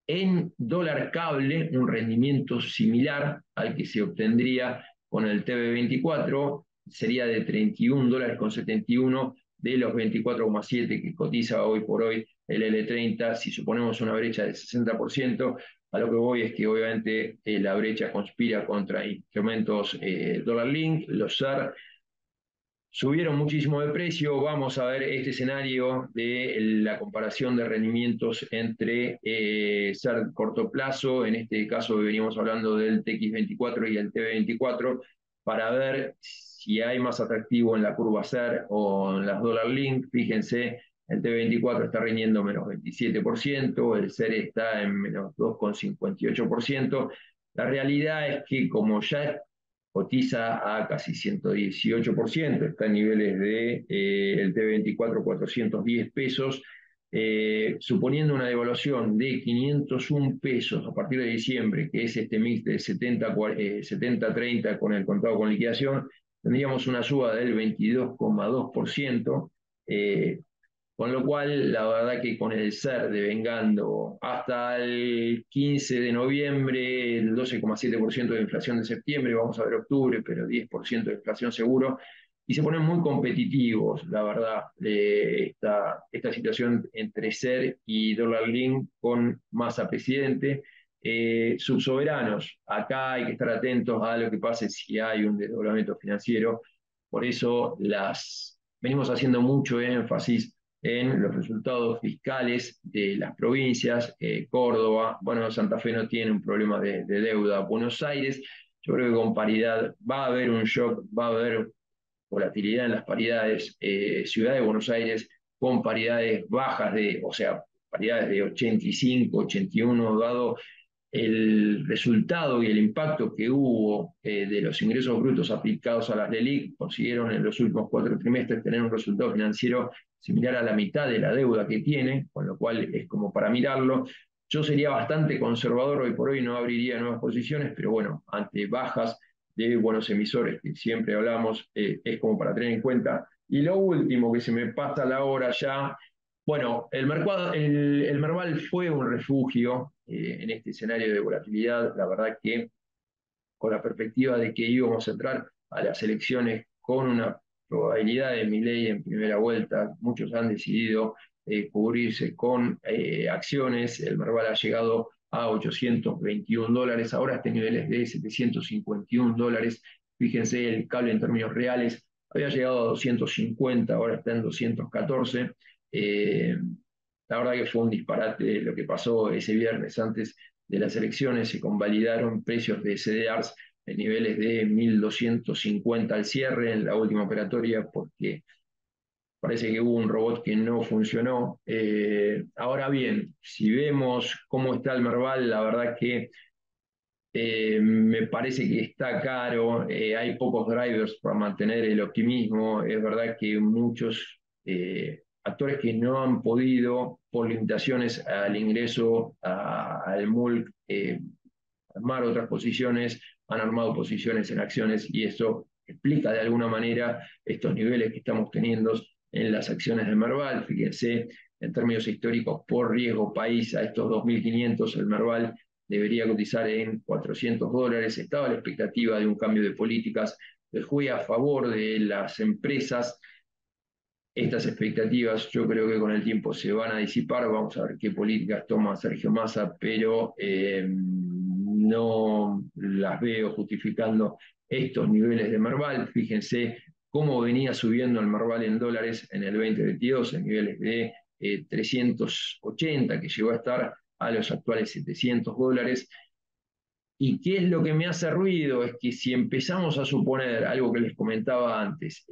en dólar cable un rendimiento similar al que se obtendría con el TB24, sería de 31 dólares con 71 de los 24,7 que cotiza hoy por hoy el L30. Si suponemos una brecha del 60%, a lo que voy es que obviamente la brecha conspira contra instrumentos dólar link, los SAR, subieron muchísimo de precio. Vamos a ver este escenario de la comparación de rendimientos entre SER corto plazo, en este caso veníamos hablando del TX24 y el TB24, para ver si hay más atractivo en la curva SER o en las Dollar Link. Fíjense, el T24 está rindiendo menos 27%, el SER está en menos 2,58%. La realidad es que como ya cotiza a casi 118%, está en niveles de el T24 410 pesos, suponiendo una devaluación de 501 pesos a partir de diciembre, que es este mix de 70-30 con el contado con liquidación, tendríamos una suba del 22,2%. Con lo cual, la verdad que con el SER devengando hasta el 15 de noviembre, el 12,7% de inflación de septiembre, vamos a ver octubre, pero 10% de inflación seguro, y se ponen muy competitivos, la verdad, esta situación entre SER y Dollar Link con Massa presidente. Subsoberanos, acá hay que estar atentos a lo que pase si hay un desdoblamiento financiero, por eso venimos haciendo mucho énfasis en los resultados fiscales de las provincias. Córdoba, bueno, Santa Fe no tiene un problema de deuda. Buenos Aires, yo creo que con paridad va a haber un shock, va a haber volatilidad en las paridades. Ciudad de Buenos Aires con paridades bajas o sea, paridades de 85, 81, dado el resultado y el impacto que hubo de los ingresos brutos aplicados a las LELIC. Consiguieron en los últimos 4 trimestres tener un resultado financiero similar a la mitad de la deuda que tiene, con lo cual es como para mirarlo. Yo sería bastante conservador hoy por hoy, no abriría nuevas posiciones, pero bueno, ante bajas de buenos emisores, que siempre hablamos, es como para tener en cuenta. Y lo último, que se me pasa la hora ya, bueno, el Merval fue un refugio en este escenario de volatilidad. La verdad que con la perspectiva de que íbamos a entrar a las elecciones con una probabilidad de Milei en primera vuelta, muchos han decidido cubrirse con acciones. El Merval ha llegado a 821 dólares, ahora está en niveles de 751 dólares. Fíjense, el cable en términos reales había llegado a 250, ahora está en 214. Eh, la verdad que fue un disparate lo que pasó ese viernes antes de las elecciones. Se convalidaron precios de CDRs en niveles de 1.250 al cierre en la última operatoria, porque parece que hubo un robot que no funcionó. Ahora bien, si vemos cómo está el Merval, la verdad que me parece que está caro, hay pocos drivers para mantener el optimismo. Es verdad que muchos actores que no han podido, por limitaciones al ingreso al MULC, armar otras posiciones, han armado posiciones en acciones, y eso explica de alguna manera estos niveles que estamos teniendo en las acciones de Merval. Fíjense, en términos históricos, por riesgo país, a estos 2.500 el Merval debería cotizar en 400 dólares. Estaba la expectativa de un cambio de políticas que juegue a favor de las empresas. Estas expectativas yo creo que con el tiempo se van a disipar. Vamos a ver qué políticas toma Sergio Massa, pero no las veo justificando estos niveles de Merval. Fíjense cómo venía subiendo el Merval en dólares en el 2022, en niveles de 380, que llegó a estar a los actuales 700 dólares. ¿Y qué es lo que me hace ruido? Es que si empezamos a suponer algo que les comentaba antes,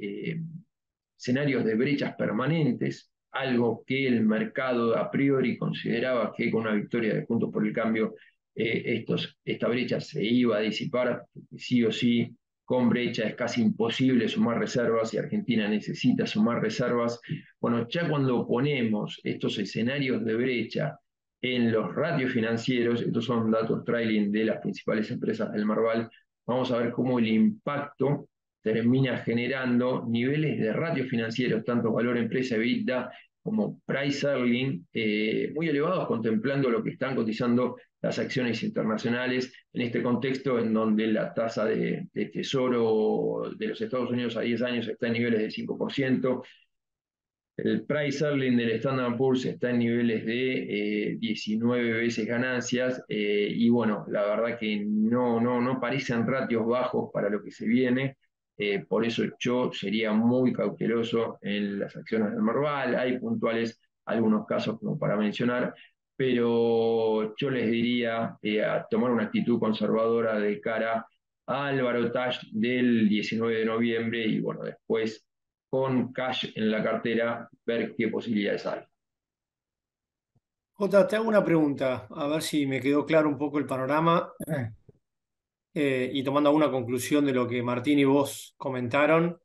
escenarios de brechas permanentes, algo que el mercado a priori consideraba que con una victoria de Juntos por el Cambio esta brecha se iba a disipar, porque sí o sí, con brecha es casi imposible sumar reservas y Argentina necesita sumar reservas. Bueno, ya cuando ponemos estos escenarios de brecha en los ratios financieros, estos son datos trailing de las principales empresas del Marval, vamos a ver cómo el impacto termina generando niveles de ratios financieros, tanto valor empresa EBITDA como price earning, muy elevados, contemplando lo que están cotizando las acciones internacionales en este contexto en donde la tasa de tesoro de los Estados Unidos a 10 años está en niveles de 5%. El price earning del Standard Poor's está en niveles de 19 veces ganancias y bueno, la verdad que no parecen ratios bajos para lo que se viene. Por eso yo sería muy cauteloso en las acciones del Merval. Hay puntuales algunos casos como para mencionar, pero yo les diría a tomar una actitud conservadora de cara al balotaje del 19 de noviembre y bueno, después con cash en la cartera, ver qué posibilidades hay. Jota, te hago una pregunta, a ver si me quedó claro un poco el panorama y tomando alguna conclusión de lo que Martín y vos comentaron.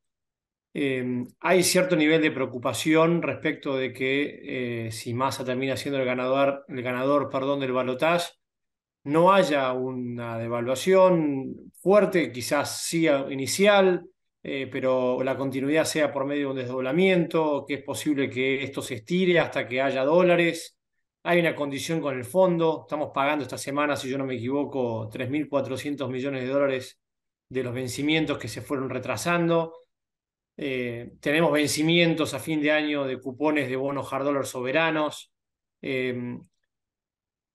Hay cierto nivel de preocupación respecto de que si Massa termina siendo el ganador, perdón, del balotaje, no haya una devaluación fuerte, quizás sí inicial, pero la continuidad sea por medio de un desdoblamiento, que es posible que esto se estire hasta que haya dólares. Hay una condición con el fondo, estamos pagando esta semana, si yo no me equivoco, 3.400 millones de dólares de los vencimientos que se fueron retrasando. Tenemos vencimientos a fin de año de cupones de bonos hard dollar soberanos. Eh,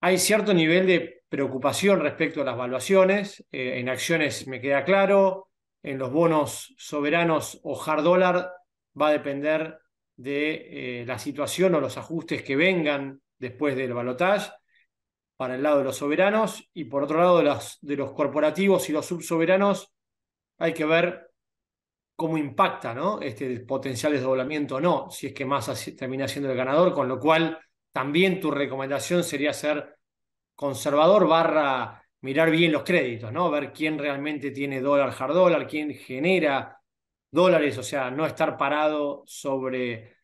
Hay cierto nivel de preocupación respecto a las valuaciones. En acciones me queda claro. En los bonos soberanos o hard dollar va a depender de la situación o los ajustes que vengan después del balotaje para el lado de los soberanos. Y por otro lado, de los corporativos y los subsoberanos, hay que ver cómo impacta, ¿no? Este potencial desdoblamiento o no, si es que Massa termina siendo el ganador, con lo cual también tu recomendación sería ser conservador barra mirar bien los créditos, ¿no? Ver quién realmente tiene dólar, hard dólar, quién genera dólares, o sea, no estar parado sobre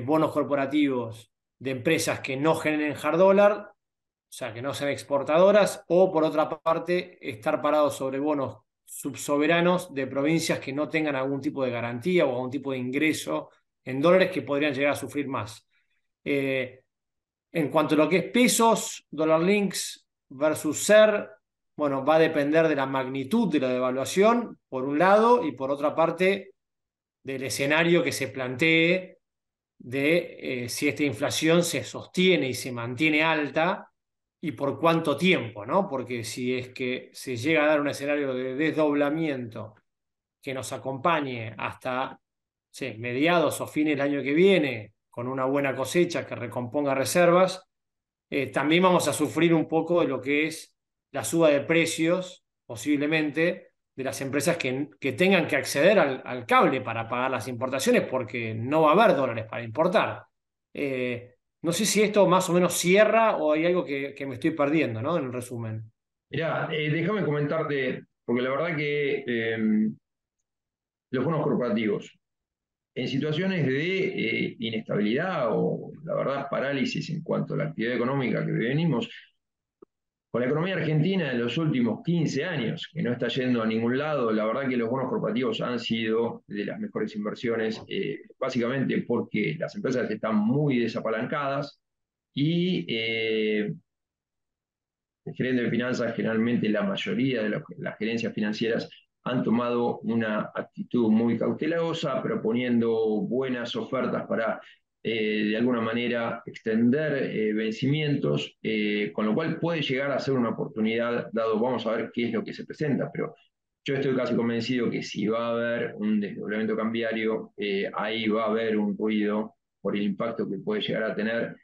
bonos corporativos de empresas que no generen hard dólar, o sea, que no sean exportadoras, o por otra parte, estar parado sobre bonos subsoberanos de provincias que no tengan algún tipo de garantía o algún tipo de ingreso en dólares que podrían llegar a sufrir más. Eh, en cuanto a lo que es pesos, dólar links versus SER, bueno, va a depender de la magnitud de la devaluación, por un lado, y por otra parte, del escenario que se plantee de si esta inflación se sostiene y se mantiene alta y por cuánto tiempo, ¿no? Porque si es que se llega a dar un escenario de desdoblamiento que nos acompañe hasta sí, mediados o fines del año que viene, con una buena cosecha que recomponga reservas, también vamos a sufrir un poco de lo que es la suba de precios, posiblemente, de las empresas que tengan que acceder al cable para pagar las importaciones, porque no va a haber dólares para importar. No sé si esto más o menos cierra o hay algo que me estoy perdiendo, ¿no? En el resumen. Mirá, déjame comentarte, porque la verdad que los bonos corporativos, en situaciones de inestabilidad o, la verdad, parálisis en cuanto a la actividad económica que venimos, con la economía argentina en los últimos 15 años, que no está yendo a ningún lado, la verdad que los bonos corporativos han sido de las mejores inversiones, básicamente porque las empresas están muy desapalancadas y el gerente de finanzas, generalmente la mayoría de las gerencias financieras han tomado una actitud muy cautelosa, proponiendo buenas ofertas para de alguna manera extender vencimientos, con lo cual puede llegar a ser una oportunidad, dado, vamos a ver qué es lo que se presenta, pero yo estoy casi convencido que si va a haber un desdoblamiento cambiario, ahí va a haber un ruido por el impacto que puede llegar a tener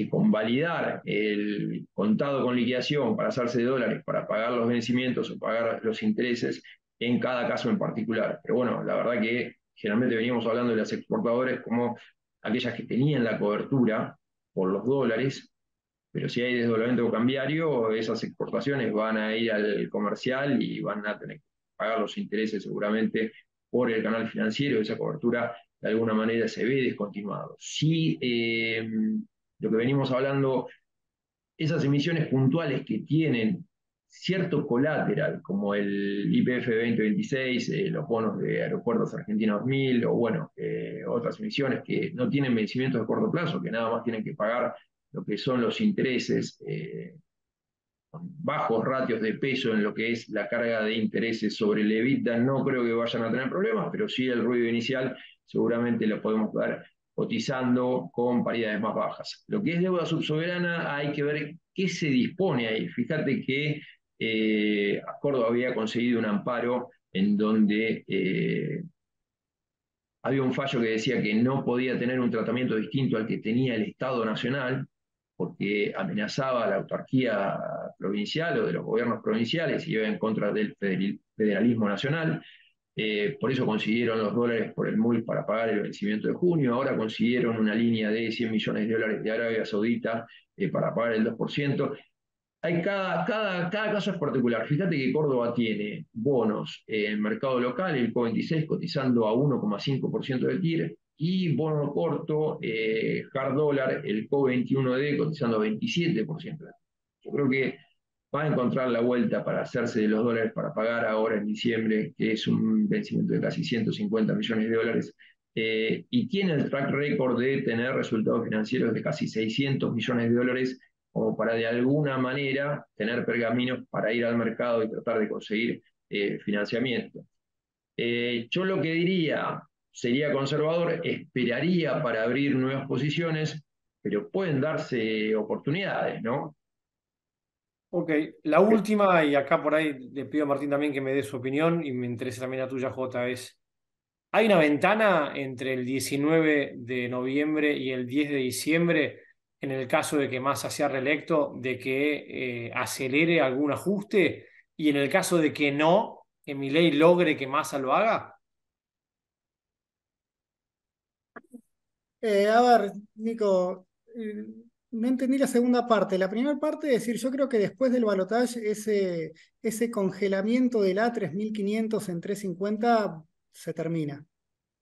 que convalidar el contado con liquidación para hacerse de dólares, para pagar los vencimientos o pagar los intereses en cada caso en particular. Pero bueno, la verdad que generalmente veníamos hablando de las exportadoras como aquellas que tenían la cobertura por los dólares, pero si hay desdoblamiento cambiario, esas exportaciones van a ir al comercial y van a tener que pagar los intereses seguramente por el canal financiero. Esa cobertura de alguna manera se ve descontinuado. Sí, lo que venimos hablando, esas emisiones puntuales que tienen cierto colateral, como el YPF 2026, los bonos de Aeropuertos Argentina 2000, o bueno, otras emisiones que no tienen vencimientos de corto plazo, que nada más tienen que pagar lo que son los intereses, con bajos ratios de peso en lo que es la carga de intereses sobre el EBITDA, no creo que vayan a tener problemas, pero sí el ruido inicial seguramente lo podemos ver cotizando con paridades más bajas. Lo que es deuda subsoberana, hay que ver qué se dispone ahí. Fíjate que Córdoba había conseguido un amparo en donde había un fallo que decía que no podía tener un tratamiento distinto al que tenía el Estado Nacional, porque amenazaba a la autarquía provincial o de los gobiernos provinciales y iba en contra del federalismo nacional. Por eso consiguieron los dólares por el MUL para pagar el vencimiento de junio. Ahora consiguieron una línea de 100 millones de dólares de Arabia Saudita para pagar el 2%. Cada caso es particular. Fíjate que Córdoba tiene bonos en el mercado local, el CO26 cotizando a 1,5% del TIR, y bono corto, hard dólar, el CO21D cotizando a 27%. Yo creo que va a encontrar la vuelta para hacerse de los dólares para pagar ahora en diciembre, que es un vencimiento de casi 150 millones de dólares, y tiene el track record de tener resultados financieros de casi 600 millones de dólares como para de alguna manera tener pergaminos para ir al mercado y tratar de conseguir financiamiento. Yo lo que diría sería conservador, esperaría para abrir nuevas posiciones, pero pueden darse oportunidades, ¿no? Ok, la última, y acá por ahí le pido a Martín también que me dé su opinión, y me interesa también la tuya, Jota, es, ¿hay una ventana entre el 19 de noviembre y el 10 de diciembre en el caso de que Massa sea reelecto, de que acelere algún ajuste? Y en el caso de que no, que Milei logre que Massa lo haga. A ver, Nico, no entendí la segunda parte. La primera parte es decir, yo creo que después del balotaje, ese congelamiento del A 3500 en 350 se termina,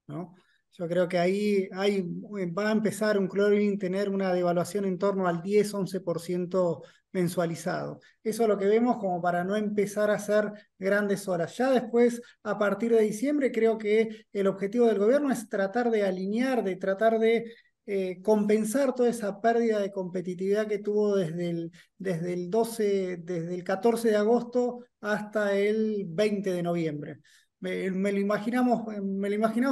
¿no? Yo creo que ahí va a empezar un closing tener una devaluación en torno al 10-11% mensualizado. Eso es lo que vemos como para no empezar a hacer grandes horas. Ya después, a partir de diciembre, creo que el objetivo del gobierno es tratar de alinear, de tratar de compensar toda esa pérdida de competitividad que tuvo desde el 14 de agosto hasta el 20 de noviembre. Me lo imaginamos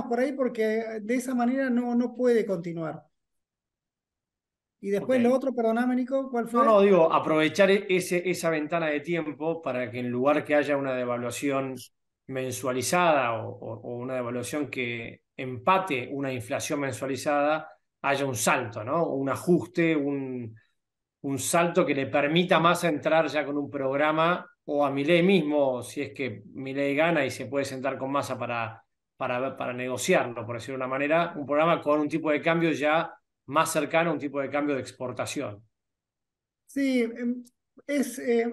por ahí porque de esa manera no puede continuar. Y después lo Ok. otro, perdóname, Nico, ¿cuál No, fue? no, digo, aprovechar esa ventana de tiempo para que en lugar que haya una devaluación mensualizada o una devaluación que empate una inflación mensualizada, haya un salto, ¿no? Un ajuste, un salto que le permita más entrar ya con un programa o a Milei mismo, si es que Milei gana y se puede sentar con Massa para negociarlo, por decirlo de una manera, un programa con un tipo de cambio ya más cercano a un tipo de cambio de exportación. Sí,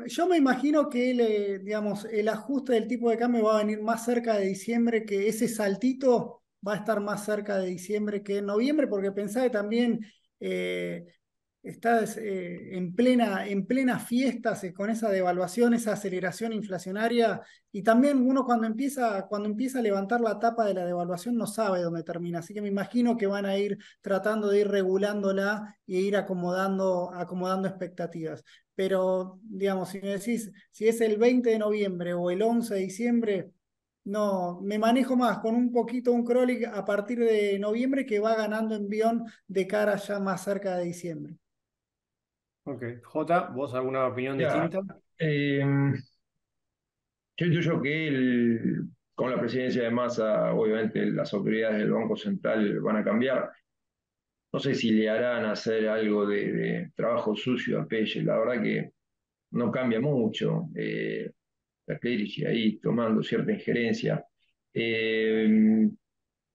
yo me imagino que digamos, el ajuste del tipo de cambio va a venir más cerca de diciembre, que ese saltito va a estar más cerca de diciembre que en noviembre, porque pensá que también eh, estás en plena fiestas con esa devaluación, esa aceleración inflacionaria, y también uno cuando empieza a levantar la tapa de la devaluación no sabe dónde termina, así que me imagino que van a ir tratando de ir regulándola e ir acomodando expectativas. Pero, digamos, si me decís, si es el 20 de noviembre o el 11 de diciembre, no, me manejo más con un poquito un crawling a partir de noviembre que va ganando envión de cara ya más cerca de diciembre. Ok. Jota, ¿vos alguna opinión Ya, distinta? eh, yo intuyo que con la presidencia de Massa, obviamente las autoridades del Banco Central van a cambiar. no sé si le harán hacer algo de trabajo sucio a Pelle, la verdad que no cambia mucho. La Clerici ahí tomando cierta injerencia. Eh,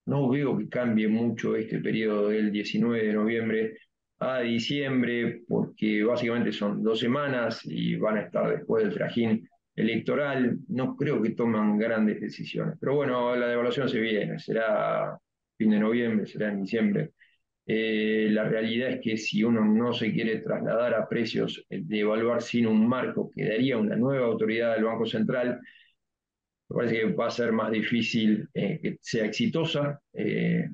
no veo que cambie mucho este periodo del 19 de noviembre a diciembre, porque básicamente son 2 semanas y van a estar después del trajín electoral. No creo que toman grandes decisiones. Pero bueno, la devaluación se viene, será fin de noviembre, será en diciembre. La realidad es que si uno no se quiere trasladar a precios de evaluar sin un marco que daría una nueva autoridad del Banco Central, me parece que va a ser más difícil que sea exitosa.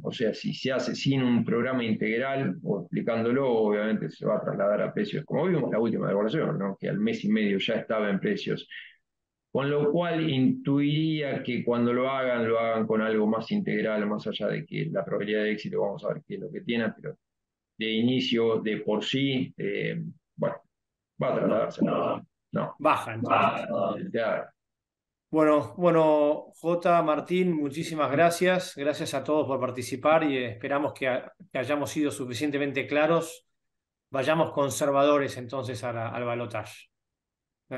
O sea, si se hace sin un programa integral o explicándolo, obviamente se va a trasladar a precios, como vimos la última devaluación, ¿no? Que al mes y medio ya estaba en precios. Con lo cual intuiría que cuando lo hagan con algo más integral, más allá de que la probabilidad de éxito, vamos a ver qué es lo que tiene, pero de inicio, de por sí, bueno, va a No, trasladarse. No, no. baja entonces. Ya, Bueno, Jota, Martín, muchísimas gracias. Gracias a todos por participar y esperamos que hayamos sido suficientemente claros. Vayamos conservadores entonces al balotaje.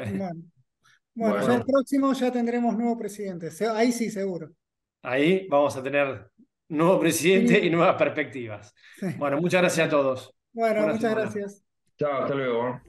Bueno, bueno, ya el bueno, próximo ya tendremos nuevo presidente. Ahí sí, seguro. Ahí vamos a tener nuevo presidente y Sí, nuevas perspectivas. sí. Bueno, muchas gracias a todos. Bueno, Buena muchas semana. gracias. chao, hasta luego.